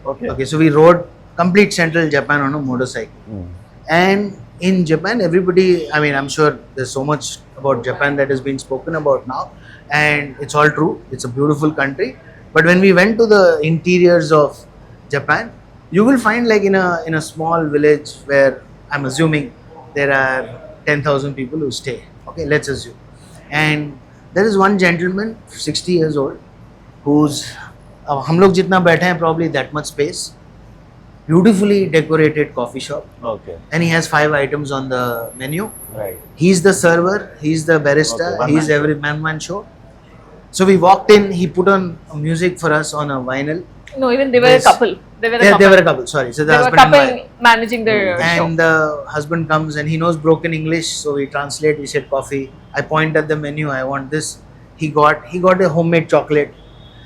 Speaker 4: okay.
Speaker 2: Okay, so we rode complete central Japan on a motorcycle. And in Japan, everybody, I mean, I'm sure there's so much about Japan that has been spoken about now, and it's all true. It's a beautiful country. But when we went to the interiors of Japan, you will find like in a small village where I'm assuming there are 10,000 people who stay. Okay, let's assume. And there is one gentleman, 60 years old, who's हम लोग जितना बैठे हैं probably that much space, beautifully decorated coffee shop,
Speaker 4: Okay.
Speaker 2: and he has 5 items on the menu.
Speaker 4: Right.
Speaker 2: He's the server, he's the barista,
Speaker 4: Okay, one
Speaker 2: he's
Speaker 4: man
Speaker 2: every man show. So we walked in, he put on music for us on a vinyl.
Speaker 3: No, even they were
Speaker 2: Yes.
Speaker 3: a couple. They were a
Speaker 2: Yeah,
Speaker 3: couple.
Speaker 2: they were a couple, sorry. So the
Speaker 3: They were a
Speaker 2: husband and
Speaker 3: couple
Speaker 2: wife.
Speaker 3: managing their show.
Speaker 2: And the husband comes and he knows broken English, so we translate. We said coffee. I point at the menu. I want this. He got a homemade chocolate.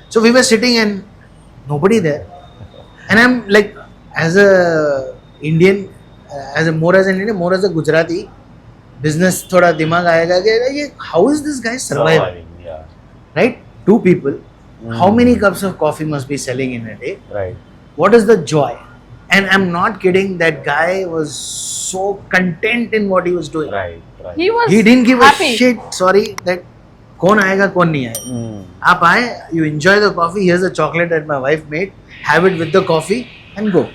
Speaker 2: So we were sitting and nobody there. And I'm like, as a Indian, more as a Gujarati, business thoda dimag aayega कि how is this guy surviving?
Speaker 4: Surviving, yeah.
Speaker 2: Right? 2 people. How many cups of coffee must be selling in a day?
Speaker 4: Right.
Speaker 2: What is the joy? And I'm not kidding, that guy was so content in what he was doing.
Speaker 4: Right. Right.
Speaker 3: He was
Speaker 2: He didn't give
Speaker 3: happy.
Speaker 2: a shit, sorry, that कौन आएगा कौन नहीं आएगा. आप आए, you enjoy the coffee, here's the chocolate that my wife made, have it with the coffee and go.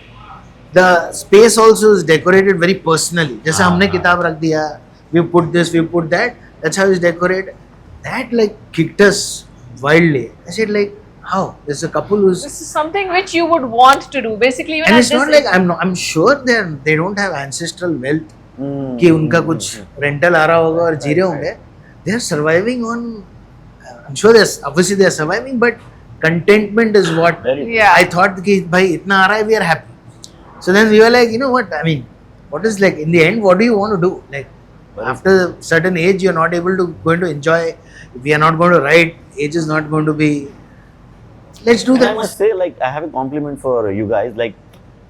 Speaker 2: The space also is decorated very personally. जैसे हमने किताब रख दिया, we put this, we put that, that's how it's decorated. That like kicked us wildly. I said like, how? There's a couple who's,
Speaker 3: This is something which you would want to do. Basically, even
Speaker 2: and
Speaker 3: at
Speaker 2: it's
Speaker 3: this
Speaker 2: not like I'm sure they don't have ancestral wealth कि उनका कुछ rental आ रहा होगा और जी रहे होंगे. They are surviving on, I'm sure obviously they are surviving, but contentment is what
Speaker 4: Very
Speaker 3: Yeah.
Speaker 2: I thought कि भाई इतना आ रहा है, we are happy. So then we were like, you know what, I mean, what is like, in the end, what do you want to do? Like, after a certain age, you're not able to going to enjoy. If we are not going to ride, age is not going to be, let's do
Speaker 4: And I
Speaker 2: that.
Speaker 4: must say, like, I have a compliment for you guys. Like,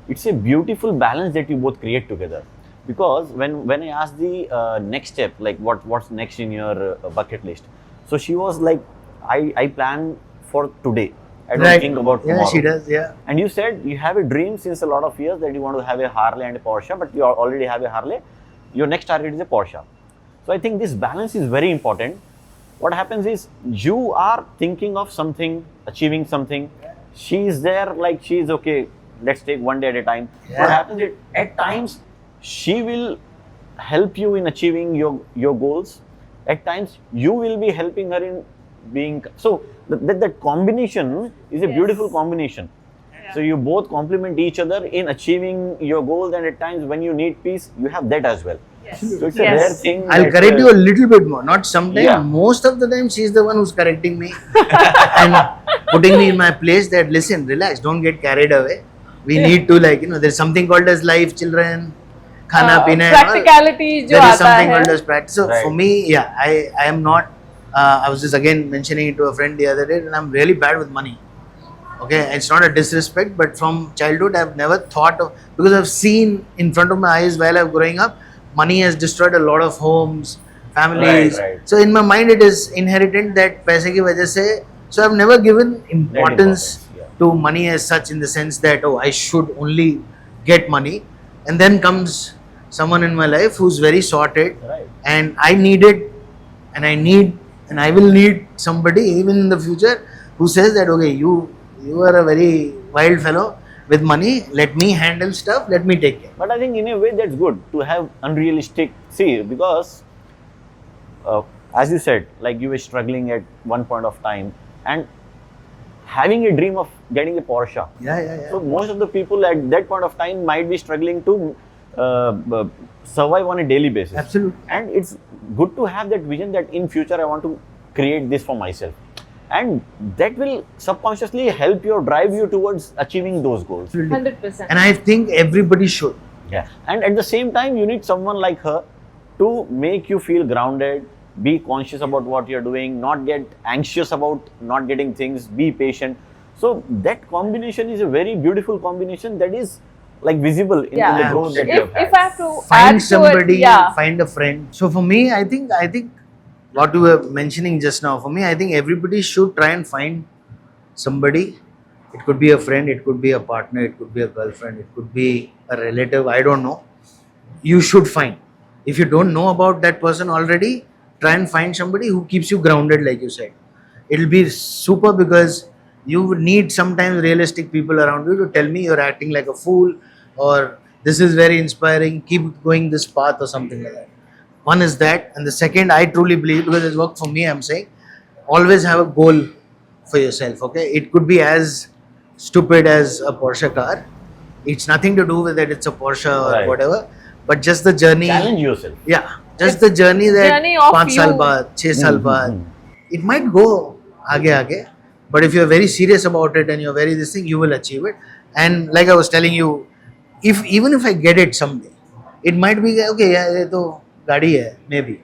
Speaker 4: it's a beautiful balance that you both create together. Because when I asked the next step, like what's next in your bucket list, so she was like, I plan for today. I don't think about tomorrow.
Speaker 2: Yeah, she does, yeah.
Speaker 4: And you said you have a dream since a lot of years that you want to have a Harley and a Porsche, but you already have a Harley. Your next target is a Porsche. So I think this balance is very important. What happens is you are thinking of something, achieving something. She is there, like she is okay. Let's take one day at a time.
Speaker 2: Yeah.
Speaker 4: What happens is at times she will help you in achieving your goals. At times you will be helping her in being so. That combination is a
Speaker 3: Yes.
Speaker 4: beautiful combination. So you both complement each other in achieving your goals, and at times when you need peace, you have that as well.
Speaker 3: Yes.
Speaker 4: So it's a
Speaker 3: Yes.
Speaker 4: rare thing.
Speaker 2: I'll
Speaker 4: that,
Speaker 2: correct you a little bit more. Not sometimes.
Speaker 4: Yeah.
Speaker 2: Most of the time, she's the one who's correcting me and putting me in my place. That listen, relax, don't get carried away. We need to there's something called as life, children, khana, pina. and all.
Speaker 3: Practicality जो
Speaker 2: There is
Speaker 3: आता
Speaker 2: something
Speaker 3: है.
Speaker 2: called as practice. So
Speaker 4: Right.
Speaker 2: for me, yeah, I am not. I was just again mentioning it to a friend the other day, and I'm really bad with money. Okay, it's not a disrespect, but from childhood, I've never thought of, because I've seen in front of my eyes while I'm growing up, money has destroyed a lot of homes, families.
Speaker 4: Right.
Speaker 2: So in my mind, it is inherent that पैसे की वजह से. So I've never given importance
Speaker 4: yeah.
Speaker 2: to money as such, in the sense that I should only get money, and then comes someone in my life who's very sorted,
Speaker 4: Right.
Speaker 2: and I need it, and I need, and I will need somebody even in the future who says that okay, you are a very wild fellow with money, let me handle stuff, let me take care.
Speaker 4: But I think in a way that's good to have unrealistic. See, because as you said, like you were struggling at one point of time and having a dream of getting a Porsche.
Speaker 2: Yeah.
Speaker 4: So most of the people at that point of time might be struggling to survive on a daily basis.
Speaker 2: Absolutely.
Speaker 4: And it's good to have that vision that in future I want to create this for myself. And that will subconsciously help you or drive you towards achieving those goals.
Speaker 3: 100%.
Speaker 2: And I think everybody should.
Speaker 4: Yeah, and at the same time, you need someone like her to make you feel grounded, be conscious about what you're doing, not get anxious about not getting things, be patient. So that combination is a very beautiful combination that is like visible in the growth that you have had.
Speaker 3: If I have to add
Speaker 2: Find
Speaker 3: to
Speaker 2: somebody,
Speaker 3: it, yeah.
Speaker 2: find a friend. So for me, I think what you were mentioning just now, for me, I think everybody should try and find somebody. It could be a friend, it could be a partner, it could be a girlfriend, it could be a relative, I don't know. You should find. If you don't know about that person already, try and find somebody who keeps you grounded, like you said. It'll be super because you would need sometimes realistic people around you to tell me you're acting like a fool or this is very inspiring, keep going this path or something like that. One is that, and the second, I truly believe, because it's worked for me, I'm saying, always have a goal for yourself. Okay, it could be as stupid as a Porsche car. It's nothing to do with that it's a Porsche or
Speaker 4: Right.
Speaker 2: whatever, but just the journey.
Speaker 4: Challenge yourself.
Speaker 2: Yeah, just the journey that
Speaker 3: Journey of
Speaker 2: 5 साल
Speaker 3: you.
Speaker 2: बाद, 6 साल बाद, it might go आगे, but if you're very serious about it and you're very this thing, you will achieve it. And like I was telling you, even if I get it someday, it might be okay. Yeah, ये तो गाड़ी है, maybe.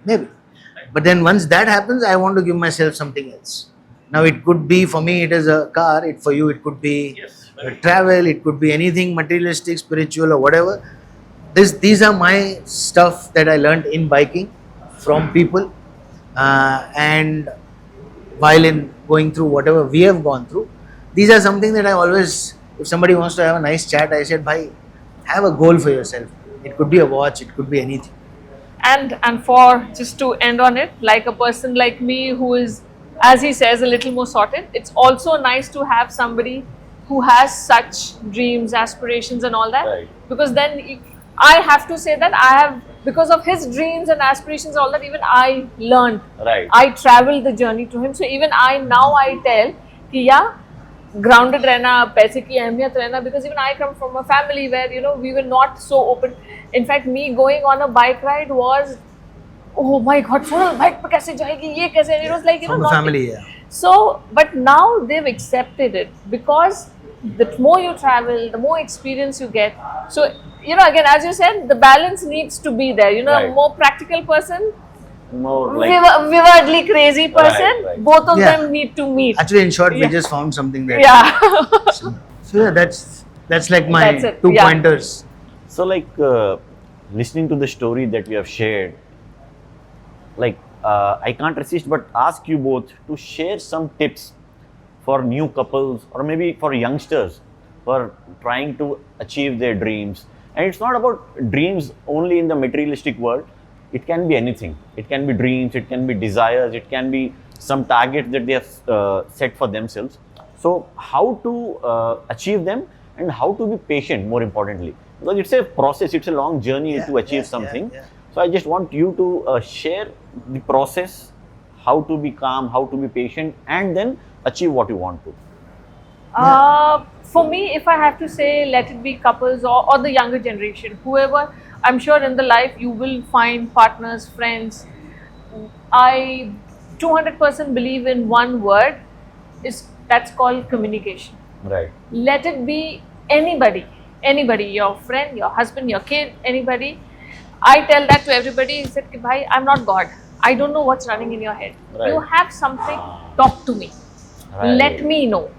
Speaker 2: But then once that happens, I want to give myself something else. Now it could be, for me it is a car. For you it could be travel. It could be anything materialistic, spiritual, or whatever. These are my stuff that I learned in biking from people, and while in going through whatever we have gone through. These are something that I always, if somebody wants to have a nice chat, I said, bhai, have a goal for yourself. It could be a watch, it could be anything.
Speaker 3: And for just to end on it, like a person like me who is, as he says, a little more sorted, it's also nice to have somebody who has such dreams, aspirations and all that.
Speaker 4: Right.
Speaker 3: Because then I have to say that I have, because of his dreams and aspirations, all that, even I learned.
Speaker 4: Right.
Speaker 3: I traveled the journey to him. So even I tell कि yeah, grounded रहना, पैसे की अहमियत रहना, because even I come from a family where, you know, we were not so open. In fact, me going on a bike ride was, oh my God, Sonal, bike पे कैसे जाएगी, ये कैसे, and it was like, you know,
Speaker 2: From the
Speaker 3: not
Speaker 2: family, yeah.
Speaker 3: So, but now they've accepted it because the more you travel, the more experience you get. So, you know, again, as you said, the balance needs to be there. You know,
Speaker 4: Right.
Speaker 3: a more practical person,
Speaker 4: More like
Speaker 3: vividly crazy person,
Speaker 4: right.
Speaker 3: both of
Speaker 2: Yeah.
Speaker 3: them need to meet.
Speaker 2: Actually, in short, we
Speaker 3: Yeah.
Speaker 2: just found something that.
Speaker 3: Yeah.
Speaker 2: So yeah, that's like my
Speaker 3: That's it,
Speaker 2: 2
Speaker 3: yeah.
Speaker 2: pointers.
Speaker 4: so like listening to the story that you have shared, like I can't resist but ask you both to share some tips for new couples or maybe for youngsters who are trying to achieve their dreams. And it's not about dreams only in the materialistic world. It can be anything. It can be dreams, it can be desires, it can be some target that they have set for themselves. So how to achieve them and how to be patient, more importantly, because it's a process, it's a long journey
Speaker 2: Yeah,
Speaker 4: to achieve
Speaker 2: yeah,
Speaker 4: something.
Speaker 2: yeah.
Speaker 4: So I just want you to share the process, how to be calm, how to be patient, and then achieve what you want to.
Speaker 3: For me, if I have to say, let it be couples or the younger generation, whoever, I'm sure in the life you will find partners, friends. I 200% believe in one word, that's called communication.
Speaker 4: Right.
Speaker 3: Let it be anybody, your friend, your husband, your kid, anybody. I tell that to everybody. He said, "Bhai, I'm not God. I don't know what's running in your head.
Speaker 4: Right.
Speaker 3: You have something, talk to me.
Speaker 4: Right.
Speaker 3: Let me know.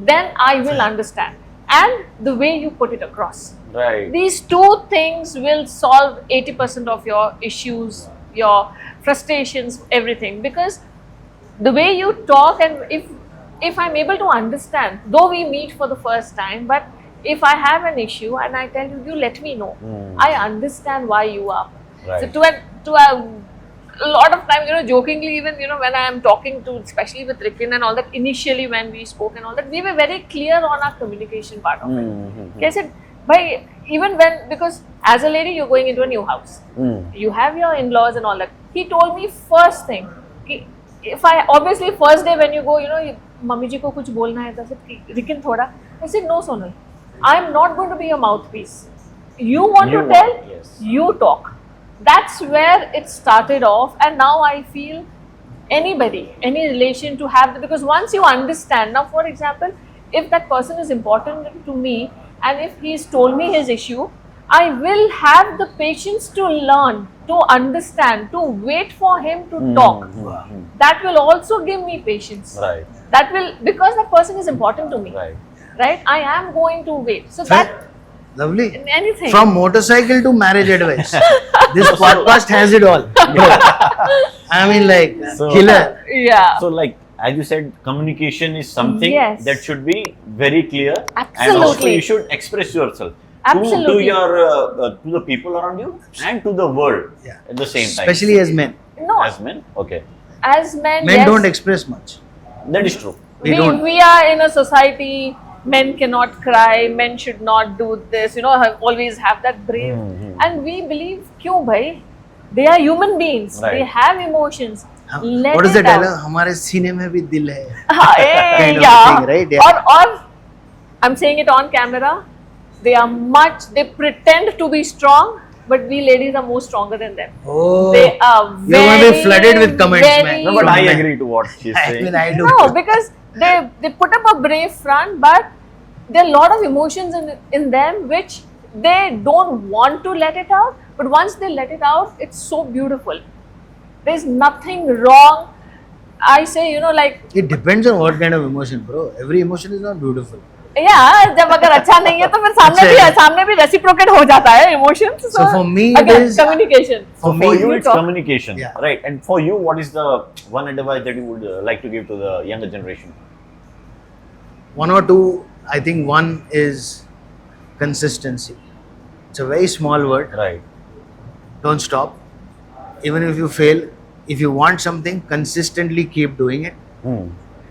Speaker 3: Then I will understand." And the way you put it across.
Speaker 4: Right.
Speaker 3: These two things will solve 80% of your issues, your frustrations, everything. Because the way you talk, and if I'm able to understand, though we meet for the first time, but if I have an issue and I tell you, you let me know. I understand why you are.
Speaker 4: Right.
Speaker 3: So to a lot of time, you know, jokingly, even, you know, when I am talking to, especially with Ricken and all that, initially when we spoke and all that, we were very clear on our communication part of it. Okay, I said, bhai, even when, because as a lady, you're going into a new house. You have your in-laws and all that. He told me first thing, if I, obviously first day when you go, you know, mummy ji ko kuch bolna hai, I said, Ricken thoda. I said, no Sonal, I'm not going to be a mouthpiece. You want to tell,
Speaker 4: yes.
Speaker 3: you talk. That's where it started off, and now I feel anybody, any relation to have, because once you understand, now for example, if that person is important to me and if he's told me his issue, I will have the patience to learn, to understand, to wait for him to talk. That will also give me patience.
Speaker 4: Right.
Speaker 3: That will, because that person is important to me.
Speaker 4: Right.
Speaker 3: Right? I am going to wait. So that,
Speaker 2: Lovely.
Speaker 3: in anything.
Speaker 2: From motorcycle to marriage advice. This podcast has it all. I mean, like,
Speaker 4: So-
Speaker 2: killer.
Speaker 3: Yeah.
Speaker 4: So, like as you said, communication is something
Speaker 3: Yes.
Speaker 4: that should be very clear, and also
Speaker 3: Absolutely.
Speaker 4: you should express yourself to
Speaker 3: Absolutely.
Speaker 4: your to the people around you and to the world
Speaker 2: Yeah.
Speaker 4: at the same time.
Speaker 2: Especially as men.
Speaker 3: No,
Speaker 4: as men. Okay,
Speaker 3: as men,
Speaker 2: Men
Speaker 3: yes,
Speaker 2: don't express much.
Speaker 4: that is true.
Speaker 2: They don't.
Speaker 3: we are in a society, men cannot cry, men should not do this, always have that brave. And we believe, kyun bhai? They are human beings.
Speaker 4: Right.
Speaker 3: They have emotions. Let
Speaker 2: What is
Speaker 3: it
Speaker 2: the
Speaker 3: out.
Speaker 2: dialogue? हमारे सीने में भी दिल है.
Speaker 3: Kind
Speaker 2: of
Speaker 3: yeah.
Speaker 2: thing, right? Yeah.
Speaker 3: Or I'm saying it on camera. They pretend to be strong, but we ladies are more stronger than them.
Speaker 2: Oh,
Speaker 3: They are
Speaker 2: you're going to be
Speaker 3: very,
Speaker 2: flooded with comments,
Speaker 3: very-
Speaker 2: man.
Speaker 4: No, but I
Speaker 2: Man.
Speaker 4: agree to what she's
Speaker 2: I
Speaker 4: saying.
Speaker 2: mean, I do.
Speaker 3: No, because they put up a brave front, but there are a lot of emotions in them which they don't want to let it out. But once they let it out, it's so beautiful. There's nothing wrong. I say, like,
Speaker 2: It depends on what kind of emotion, bro. Every emotion is not beautiful.
Speaker 3: yeah, जब अगर अच्छा नहीं है तो फिर सामने भी reciprocate हो जाता है emotions.
Speaker 2: So for me, it
Speaker 3: again,
Speaker 2: is-
Speaker 3: communication.
Speaker 2: For
Speaker 4: For
Speaker 2: me,
Speaker 4: you,
Speaker 3: you
Speaker 4: it's
Speaker 3: talk.
Speaker 4: communication,
Speaker 2: Yeah.
Speaker 4: right? And for you, what is the one advice that you would like to give to the younger generation?
Speaker 2: one or two, I think one is consistency. It's a very small word.
Speaker 4: Right.
Speaker 2: Don't stop. Even if you fail, if you want something, consistently keep doing it.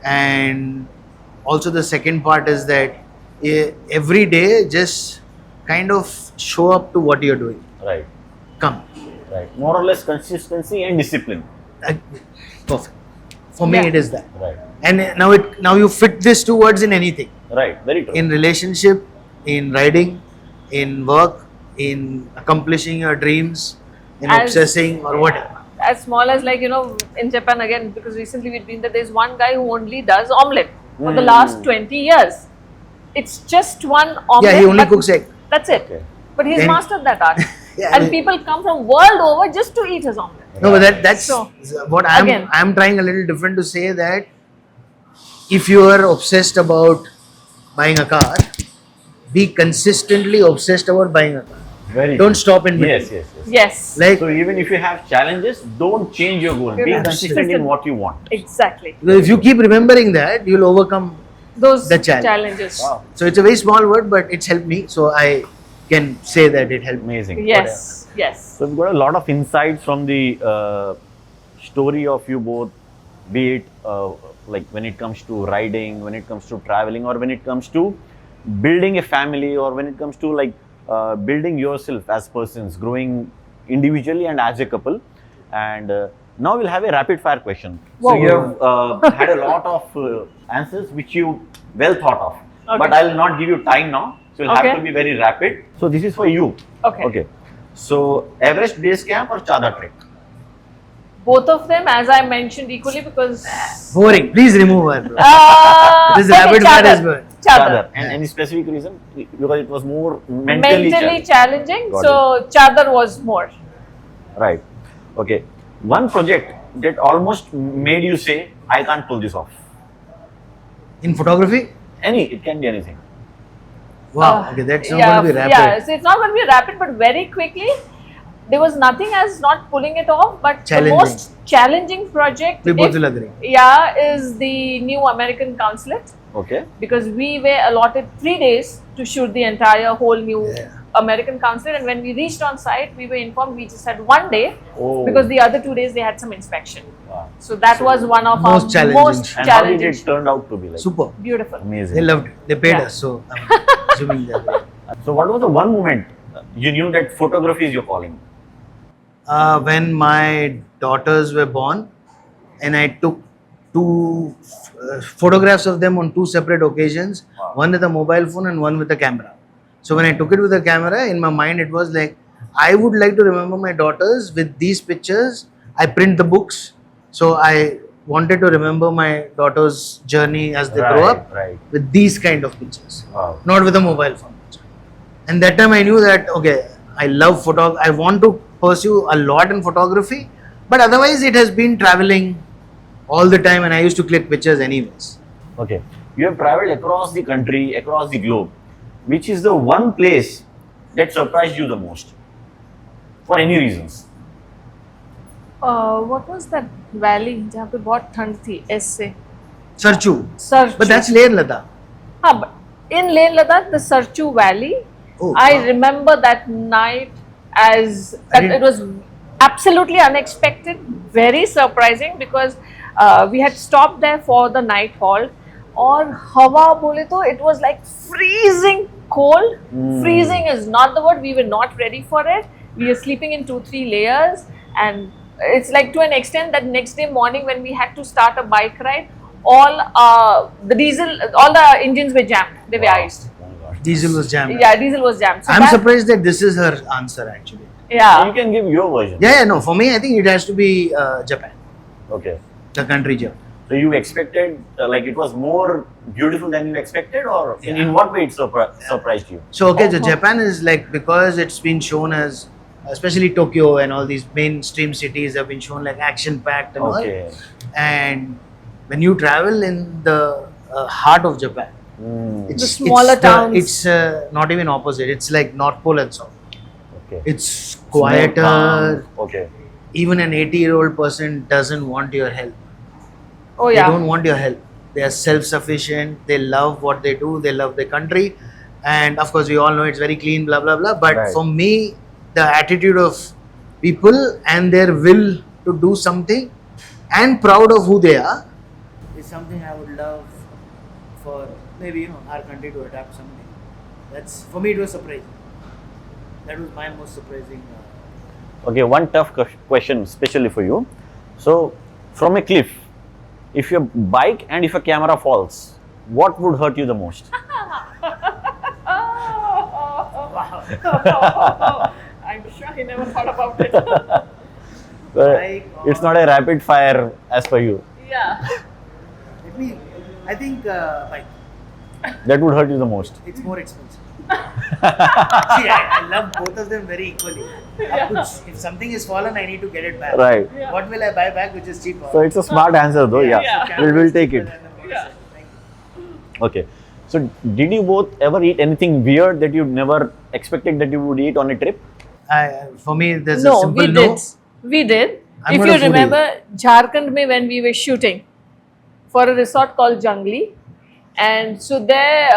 Speaker 2: And also the second part is that every day just kind of show up to what you're doing.
Speaker 4: Right.
Speaker 2: Come.
Speaker 4: Right. More or less consistency and discipline.
Speaker 2: Uh, Perfect. For me,
Speaker 3: Yeah.
Speaker 2: it is that.
Speaker 4: Right.
Speaker 2: And now you fit these two words in anything.
Speaker 4: Right. Very true.
Speaker 2: In relationship, in writing, in work, in accomplishing your dreams, in
Speaker 3: As-
Speaker 2: obsessing or whatever.
Speaker 3: As small as in Japan again, because recently we've been there, there's one guy who only does omelette for the last 20 years. It's just one omelette.
Speaker 2: Yeah, he only
Speaker 3: but
Speaker 2: cooks egg.
Speaker 3: That's it.
Speaker 4: Okay.
Speaker 3: But he's
Speaker 2: Then-
Speaker 3: mastered that art.
Speaker 2: Yeah, I
Speaker 3: and
Speaker 2: mean-
Speaker 3: people come from world over just to eat his omelette.
Speaker 2: No, but that's
Speaker 3: So,
Speaker 2: what
Speaker 3: again.
Speaker 2: I'm trying a little different to say that if you are obsessed about buying a car, be consistently obsessed about buying a car.
Speaker 4: Very
Speaker 2: Don't
Speaker 4: true.
Speaker 2: stop in between.
Speaker 4: Yes, yes, yes.
Speaker 3: Yes.
Speaker 2: Like,
Speaker 4: So even if you have challenges, don't change your goal. Be
Speaker 3: Yeah.
Speaker 4: consistent in what you want.
Speaker 3: Exactly.
Speaker 2: if you keep remembering that, you'll overcome.
Speaker 3: Those
Speaker 2: The challenge.
Speaker 3: challenges.
Speaker 4: Wow.
Speaker 2: So it's a very small word, but it's helped me. So I can say that it helped me.
Speaker 4: Amazing.
Speaker 3: Yes. Yes.
Speaker 4: So we've got a lot of insights from the story of you both, be it like when it comes to riding, when it comes to traveling, or when it comes to building a family, or when it comes to building yourself as persons, growing individually and as a couple. And now we'll have a rapid fire question. So
Speaker 3: Wow.
Speaker 4: you have had a lot of answers which you well thought of,
Speaker 3: Okay.
Speaker 4: but I'll not give you time now. So you'll have
Speaker 3: Okay.
Speaker 4: to be very rapid. So this is for you.
Speaker 3: Okay.
Speaker 4: Okay. So Everest base camp or Chadar trek?
Speaker 3: Both of them, as I mentioned, equally because.
Speaker 2: Boring. Please remove her, bro. This
Speaker 3: okay,
Speaker 2: rapid fire is
Speaker 3: Chadar.
Speaker 2: good.
Speaker 3: Chadar.
Speaker 4: And
Speaker 2: Yeah.
Speaker 4: any specific reason? Because it was more mentally
Speaker 3: Challenging.
Speaker 4: Got
Speaker 3: So Chadar was more.
Speaker 4: Right. Okay. One project that almost made you say, I can't pull this off.
Speaker 2: In photography?
Speaker 4: It can be anything.
Speaker 2: Wow. Okay, that's not going to be rapid.
Speaker 3: Yeah, so it's not going to be rapid, but very quickly. There was nothing as not pulling it off, but
Speaker 2: Challenging.
Speaker 3: the most challenging project,
Speaker 2: We both will agree.
Speaker 3: is the new American consulate,
Speaker 4: Okay.
Speaker 3: because we were allotted 3 days to shoot the entire whole new
Speaker 2: Yeah.
Speaker 3: American consulate, and when we reached on site, we were informed we just had 1 day
Speaker 4: Oh.
Speaker 3: because the other 2 days they had some inspection.
Speaker 4: Wow.
Speaker 3: So that was one of
Speaker 2: most
Speaker 3: our
Speaker 2: challenging.
Speaker 3: most
Speaker 4: And how did
Speaker 3: challenging.
Speaker 4: it turn out to be like?
Speaker 2: Super.
Speaker 3: Beautiful.
Speaker 4: Amazing.
Speaker 2: They loved it. They paid
Speaker 3: Yeah.
Speaker 2: us. So I'm assuming they agree.
Speaker 4: So what was the one moment you knew that photography is your calling?
Speaker 2: When my daughters were born, and I took two photographs of them on two separate occasions,
Speaker 4: Wow.
Speaker 2: one with a mobile phone and one with a camera. So when I took it with a camera, in my mind it was like, I would like to remember my daughters with these pictures. I print the books, so I wanted to remember my daughters' journey as they grow up
Speaker 4: Right.
Speaker 2: with these kind of pictures,
Speaker 4: Wow.
Speaker 2: not with a mobile phone. And that time I knew that, okay, I love I want to pursue a lot in photography, but otherwise it has been traveling all the time and I used to click pictures anyways.
Speaker 4: Okay. You have traveled across the country, across the globe. Which is the one place that surprised you the most? For any reasons?
Speaker 3: what was that valley जहाँ पे बहुत ठंड थी ऐसे
Speaker 2: Sarchu.
Speaker 3: Sarchu.
Speaker 2: But that's Leh and Ladakh.
Speaker 3: हाँ, but in Leh Ladakh, the Sarchu Valley,
Speaker 2: Oh,
Speaker 3: I
Speaker 2: wow.
Speaker 3: remember that night as
Speaker 2: I
Speaker 3: that it
Speaker 2: didn't-
Speaker 3: was absolutely unexpected, very surprising because we had stopped there for the night halt. और हवा बोले तो it was like freezing cold. Freezing is not the word. We were not ready for it. We were sleeping in 2-3 layers, and it's like to an extent that next day morning when we had to start a bike ride, all the engines were jammed. They were iced.
Speaker 4: Oh my God.
Speaker 2: Diesel was jammed.
Speaker 3: Yeah, diesel was jammed. So
Speaker 2: I'm
Speaker 3: that-
Speaker 2: surprised that this is her answer actually.
Speaker 3: Yeah.
Speaker 4: You can give your version.
Speaker 2: Yeah, no, for me I think it has to be Japan,
Speaker 4: Okay.
Speaker 2: the country Japan.
Speaker 4: So you expected, like it was more beautiful than you expected, or in what way it surprised you?
Speaker 2: So okay, so Japan is like, because it's been shown as, especially Tokyo and all these mainstream cities have been shown like action packed and
Speaker 4: Okay.
Speaker 2: all. And when you travel in the heart of Japan,
Speaker 4: Hmm.
Speaker 3: The smaller towns.
Speaker 2: It's not even opposite. It's like North Pole and South.
Speaker 4: Okay.
Speaker 2: It's quieter.
Speaker 4: More calm. Okay.
Speaker 2: Even an 80-year-old person doesn't want your help.
Speaker 3: Oh
Speaker 2: They
Speaker 3: yeah.
Speaker 2: don't want your help. They are self-sufficient. They love what they do. They love their country. And of course, we all know it's very clean, blah, blah, blah. But
Speaker 4: Right.
Speaker 2: for me, the attitude of people and their will to do something and proud of who they are is something I would love for maybe, our country to adapt someday. That's, for me, it was surprising. That was my most surprising.
Speaker 4: Okay, one tough question, especially for you. So, from a cliff, if your bike and if a camera falls, what would hurt you the most?
Speaker 3: I'm sure he never thought about it.
Speaker 2: Bike
Speaker 4: It's not a rapid fire as per you.
Speaker 3: Yeah.
Speaker 2: I think bike.
Speaker 4: That would hurt you the most.
Speaker 2: It's more expensive. See, I love both of them very equally. If something is fallen, I need to get it back.
Speaker 4: Right.
Speaker 3: Yeah.
Speaker 2: What will I buy back which is cheaper?
Speaker 4: So, it's a smart answer though, yeah.
Speaker 3: Yeah.
Speaker 4: We'll take it.
Speaker 3: Yeah.
Speaker 4: Okay. So, did you both ever eat anything weird that you never expected that you would eat on a trip?
Speaker 2: For me, there's a
Speaker 3: No,
Speaker 2: simple
Speaker 3: we
Speaker 2: no.
Speaker 3: did. We did.
Speaker 2: I'm
Speaker 3: If
Speaker 2: not
Speaker 3: you
Speaker 2: a foodie.
Speaker 3: remember Jharkhand mein when we were shooting for a resort called Jungli, and so there,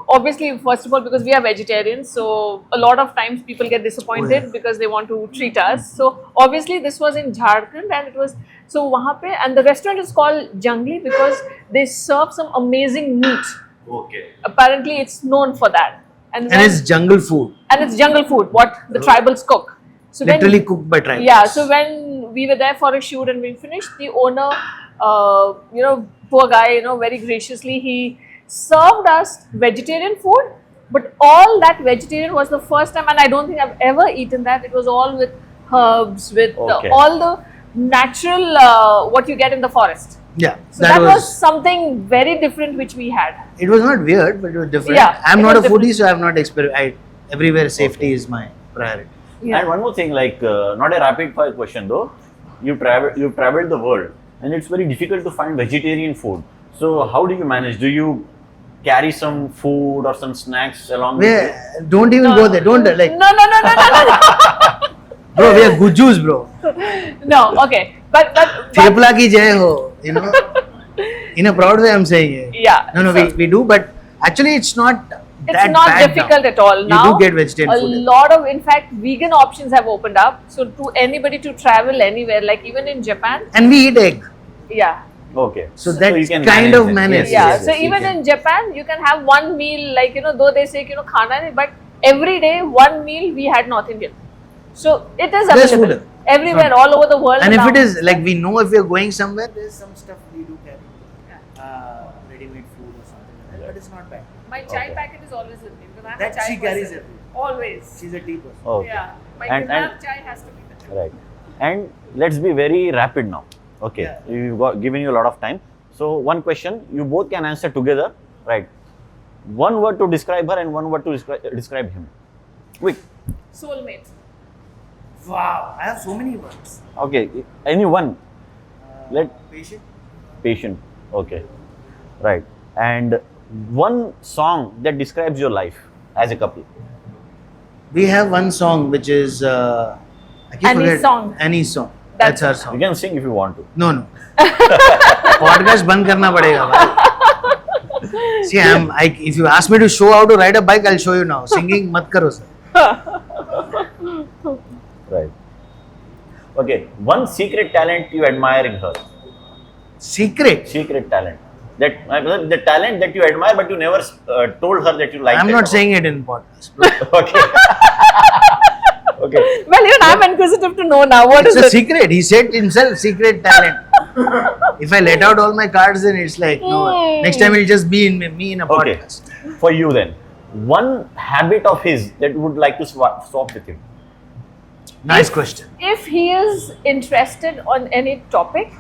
Speaker 3: obviously, first of all, because we are vegetarians, so a lot of times people get disappointed
Speaker 2: Oh, yeah.
Speaker 3: because they want to treat us. So obviously, this was in Jharkhand, and it was so wahan pe, and the restaurant is called Jungli because they serve some amazing meat.
Speaker 1: Okay.
Speaker 3: Apparently, it's known for that,
Speaker 2: And
Speaker 3: when-
Speaker 2: it's jungle food.
Speaker 3: and it's jungle food, what the tribals cook. So when-
Speaker 2: Literally cooked by tribals.
Speaker 3: yeah, so when we were there for a shoot and we finished, the owner, poor guy, very graciously, he served us vegetarian food, but all that vegetarian was the first time, and I don't think I've ever eaten that. It was all with herbs, with
Speaker 4: Okay.
Speaker 3: all the natural, what you get in the forest.
Speaker 2: Yeah.
Speaker 3: So that was something very different which we had.
Speaker 2: It was not weird, but it was different.
Speaker 3: Yeah,
Speaker 2: I'm
Speaker 3: it
Speaker 2: not a
Speaker 3: was
Speaker 2: foodie,
Speaker 3: different.
Speaker 2: so I have not experienced. Everywhere safety is my priority.
Speaker 4: And one more thing, like not a rapid fire question though. You've traveled the world, and it's very difficult to find vegetarian food. So how do you manage? Do you carry some food or some snacks along with you?
Speaker 2: Yeah, don't even go there. Don't like,
Speaker 3: No.
Speaker 2: bro. We are gujus, bro.
Speaker 3: No, okay, but
Speaker 2: Thepla ki jai ho. In a proud way, I'm saying it.
Speaker 3: yeah.
Speaker 2: No,
Speaker 3: so-
Speaker 2: we do, but actually, it's not.
Speaker 3: It's
Speaker 2: that
Speaker 3: not
Speaker 2: bad
Speaker 3: difficult
Speaker 2: now.
Speaker 3: at all. Now,
Speaker 2: You do get vegetarian
Speaker 3: a
Speaker 2: food.
Speaker 3: lot of, in fact, vegan options have opened up. So, to anybody to travel anywhere, like even in Japan,
Speaker 2: And we eat egg.
Speaker 3: yeah.
Speaker 4: Okay.
Speaker 2: So that's
Speaker 4: you can
Speaker 2: kind of
Speaker 4: it.
Speaker 2: manage.
Speaker 3: Yeah,
Speaker 2: yes,
Speaker 3: so
Speaker 2: you
Speaker 3: even
Speaker 2: can.
Speaker 3: in Japan, you can have one meal, like, though they say, khana nahi, but every day, one meal, we had North Indian. So, it is
Speaker 2: There's
Speaker 3: available
Speaker 2: food.
Speaker 3: everywhere, all over the world.
Speaker 2: And if
Speaker 3: now.
Speaker 2: it is like we know if we are going somewhere, there's some stuff we do carry. Ready-made food or something like that, but it's not bad.
Speaker 3: My chai
Speaker 4: Okay.
Speaker 3: packet is always with me because I'm
Speaker 2: That
Speaker 3: a chai
Speaker 2: she carries
Speaker 3: person.
Speaker 2: everywhere.
Speaker 3: Always.
Speaker 2: She's a tea person.
Speaker 4: Okay.
Speaker 3: Yeah. My
Speaker 4: And-
Speaker 3: Gujarat chai has to be there.
Speaker 4: Right. And let's be very rapid now. Okay.
Speaker 2: Yeah.
Speaker 4: We've got given you a lot of time. So one question, you both can answer together. Right. One word to describe her and one word to describe him. Quick.
Speaker 3: Soulmate.
Speaker 2: Wow, I have so many words.
Speaker 4: Okay, any one.
Speaker 2: Patient.
Speaker 4: Patient. Okay. Right. And one song that describes your life as a couple.
Speaker 2: We have one song which is I keep
Speaker 3: Any
Speaker 2: forgetting.
Speaker 3: song.
Speaker 2: Any song.
Speaker 3: That's
Speaker 2: That's our
Speaker 3: it.
Speaker 2: song.
Speaker 4: You can sing if you want to.
Speaker 2: No, no. Podcast बंद करना पड़ेगा भाई. See, if you ask me to show how to ride a bike, I'll show you now. Singing मत करो sir.
Speaker 4: Right. Okay. One secret talent you admire in her.
Speaker 2: Secret.
Speaker 4: Secret talent. That the talent that you admire, but you never told her that you like.
Speaker 2: I'm
Speaker 4: that
Speaker 2: not
Speaker 4: about.
Speaker 2: saying it in podcast. Bro.
Speaker 4: Okay. Okay.
Speaker 3: Well, even I'm inquisitive to know now. What
Speaker 2: It's
Speaker 3: is
Speaker 2: a
Speaker 3: it?
Speaker 2: secret. He said himself, secret talent. If I let out all my cards, then it's like no. Next time it'll just be in me in a
Speaker 4: Okay.
Speaker 2: podcast.
Speaker 4: For you then, one habit of his that you would like to swap with him.
Speaker 2: Nice question.
Speaker 3: If he is interested on any topic,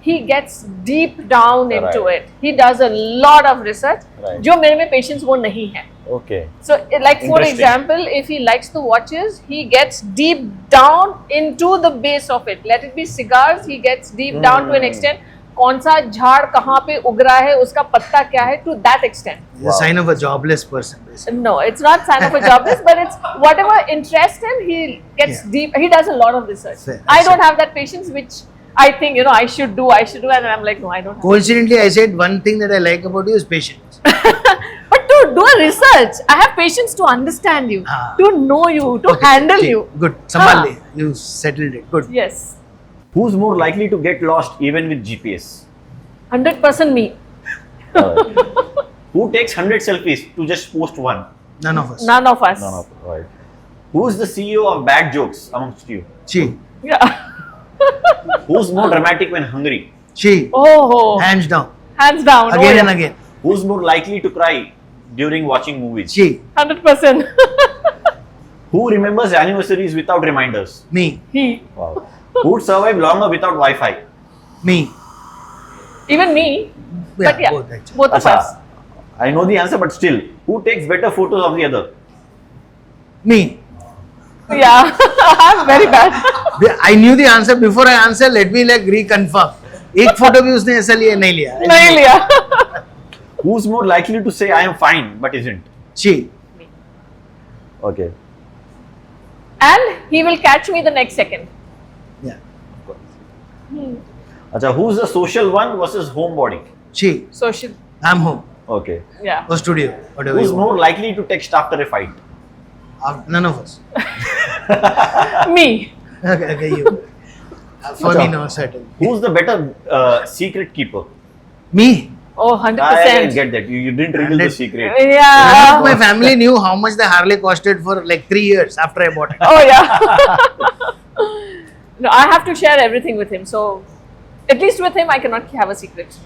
Speaker 3: he gets deep down into
Speaker 4: Right.
Speaker 3: it. He does a lot of research.
Speaker 4: Right.
Speaker 3: जो मेरे में patience वो नहीं है.
Speaker 4: Okay.
Speaker 3: So, like for
Speaker 4: Interesting.
Speaker 3: example, if he likes the watches, he gets deep down into the base of it. Let it be cigars, he gets deep down to an extent. कौन सा झाड़ कहाँ पे उग रहा है, उसका पत्ता क्या है, to that extent.
Speaker 2: It's a sign of a jobless person. Basically.
Speaker 3: No, it's not sign of a jobless, but it's whatever interests him, he gets
Speaker 2: Yeah.
Speaker 3: deep. He does a lot of research.
Speaker 2: Fair.
Speaker 3: I don't have that patience, which I think I should do, and I'm like, no, I don't. Have.
Speaker 2: Coincidentally, I said one thing that I like about you is patience.
Speaker 3: But to do a research, I have patience to understand you,
Speaker 2: Ah.
Speaker 3: to know you, to handle
Speaker 2: Okay,
Speaker 3: you.
Speaker 2: Good. Sambal le. You settled it. Good.
Speaker 3: Yes,
Speaker 4: Who's more likely to get lost even with GPS?
Speaker 3: 100% me.
Speaker 4: Who takes 100 selfies to just post one?
Speaker 2: None of us.
Speaker 3: None of us.
Speaker 4: None of right. Who's the CEO of bad jokes amongst you?
Speaker 2: She.
Speaker 3: Yeah.
Speaker 4: Who's more dramatic when hungry?
Speaker 2: She.
Speaker 3: Oh,
Speaker 2: Hands down.
Speaker 3: hands down.
Speaker 2: Again
Speaker 3: oh,
Speaker 2: and
Speaker 3: yeah.
Speaker 2: again.
Speaker 4: Who's more likely to cry during watching movies?
Speaker 2: She.
Speaker 3: 100%.
Speaker 4: Who remembers anniversaries without reminders?
Speaker 2: Me.
Speaker 3: He.
Speaker 4: Wow. Who'd survive longer without Wi-Fi?
Speaker 2: Me.
Speaker 3: Even me.
Speaker 2: Yeah,
Speaker 3: But yeah,
Speaker 2: both actually.
Speaker 3: both of
Speaker 4: Acha,
Speaker 3: us.
Speaker 4: I know the answer, but still, who takes better photos of the other?
Speaker 2: Me.
Speaker 3: Yeah, I'm very bad.
Speaker 2: I knew the answer before I answer. Let me like reconfirm. एक photo भी उसने ऐसा लिया नहीं लिया.
Speaker 3: नहीं लिया.
Speaker 4: Who's more likely to say I am fine but isn't?
Speaker 2: She.
Speaker 4: Okay.
Speaker 3: And he will catch me the next second.
Speaker 2: Yeah.
Speaker 4: Acha, who's the social one versus homebody?
Speaker 2: She.
Speaker 3: Social.
Speaker 2: I'm home.
Speaker 4: Okay.
Speaker 3: Yeah.
Speaker 2: Or studio. Whatever
Speaker 4: Who's
Speaker 2: you
Speaker 4: more
Speaker 2: want.
Speaker 4: likely to text after a fight?
Speaker 2: None of us.
Speaker 3: Me.
Speaker 2: Okay, you. For me, no, certain.
Speaker 4: Who's the better secret keeper?
Speaker 2: Me.
Speaker 3: Oh, 100%.
Speaker 4: I get that. You didn't reveal the secret.
Speaker 2: None
Speaker 3: Yeah.
Speaker 2: of my family knew how much the Harley costed for like 3 years after I bought it.
Speaker 3: Oh, yeah. No, I have to share everything with him. So, at least with him, I cannot have a secret.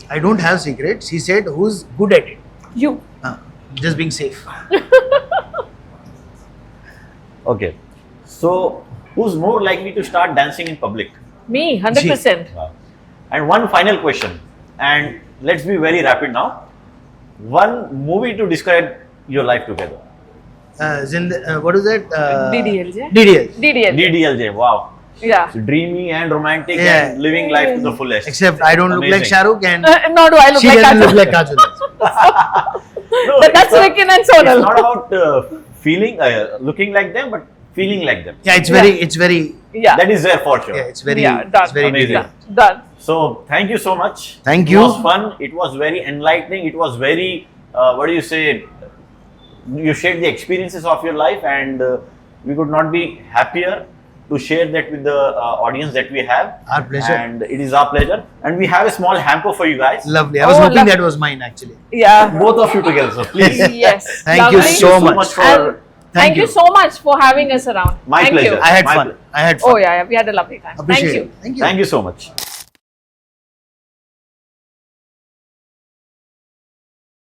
Speaker 2: I don't have secrets. He said, who's good at it?
Speaker 3: You.
Speaker 2: Just being safe.
Speaker 4: Okay. So, who's more likely to start dancing in public?
Speaker 3: Me, 100%.
Speaker 4: And one final question. And let's be very rapid now. One movie to describe your life together.
Speaker 2: What is that?
Speaker 3: DDLJ.
Speaker 2: DDL.
Speaker 3: DDL.
Speaker 4: DDLJ. Wow.
Speaker 3: Yeah.
Speaker 4: So dreamy and romantic
Speaker 2: Yeah.
Speaker 4: and living life to the fullest.
Speaker 2: Except I don't look like
Speaker 4: Amazing.
Speaker 2: Shah Rukh and
Speaker 3: Nor do I look
Speaker 2: she
Speaker 3: like
Speaker 2: doesn't
Speaker 3: Kajol.
Speaker 2: look like Kajol.
Speaker 4: No,
Speaker 3: But
Speaker 4: it's
Speaker 3: that's
Speaker 4: not-
Speaker 3: Ricken and Sonal.
Speaker 4: It's not about feeling, looking like them, but feeling like them.
Speaker 2: Yeah, it's very,
Speaker 3: Yeah.
Speaker 4: That is there for sure.
Speaker 2: yeah, it's very,
Speaker 3: Yeah, done.
Speaker 2: it's very
Speaker 4: Amazing.
Speaker 2: DDL.
Speaker 3: Done.
Speaker 4: So thank you so much.
Speaker 2: Thank
Speaker 4: It
Speaker 2: you.
Speaker 4: was fun. It was very enlightening. It was very, what do you say? You shared the experiences of your life, and we could not be happier to share that with the audience that we have.
Speaker 2: Our pleasure.
Speaker 4: And it is our pleasure. And we have a small hamper for you guys.
Speaker 2: Lovely. I was
Speaker 3: Oh,
Speaker 2: hoping
Speaker 3: lovely.
Speaker 2: that was mine actually.
Speaker 3: Yeah.
Speaker 4: Both of you together. So please.
Speaker 3: Yes.
Speaker 2: Thank you
Speaker 3: Lovely.
Speaker 2: so
Speaker 4: Thank you
Speaker 2: much.
Speaker 4: for.
Speaker 3: And thank you
Speaker 2: you.
Speaker 3: so much for having us around.
Speaker 4: My
Speaker 3: Thank
Speaker 4: pleasure.
Speaker 3: You.
Speaker 2: I had
Speaker 4: My
Speaker 2: fun.
Speaker 4: pleasure.
Speaker 2: I had fun.
Speaker 3: Oh, yeah, we had a lovely time.
Speaker 2: Appreciate
Speaker 3: Thank you.
Speaker 2: it. Thank you.
Speaker 4: Thank you so much.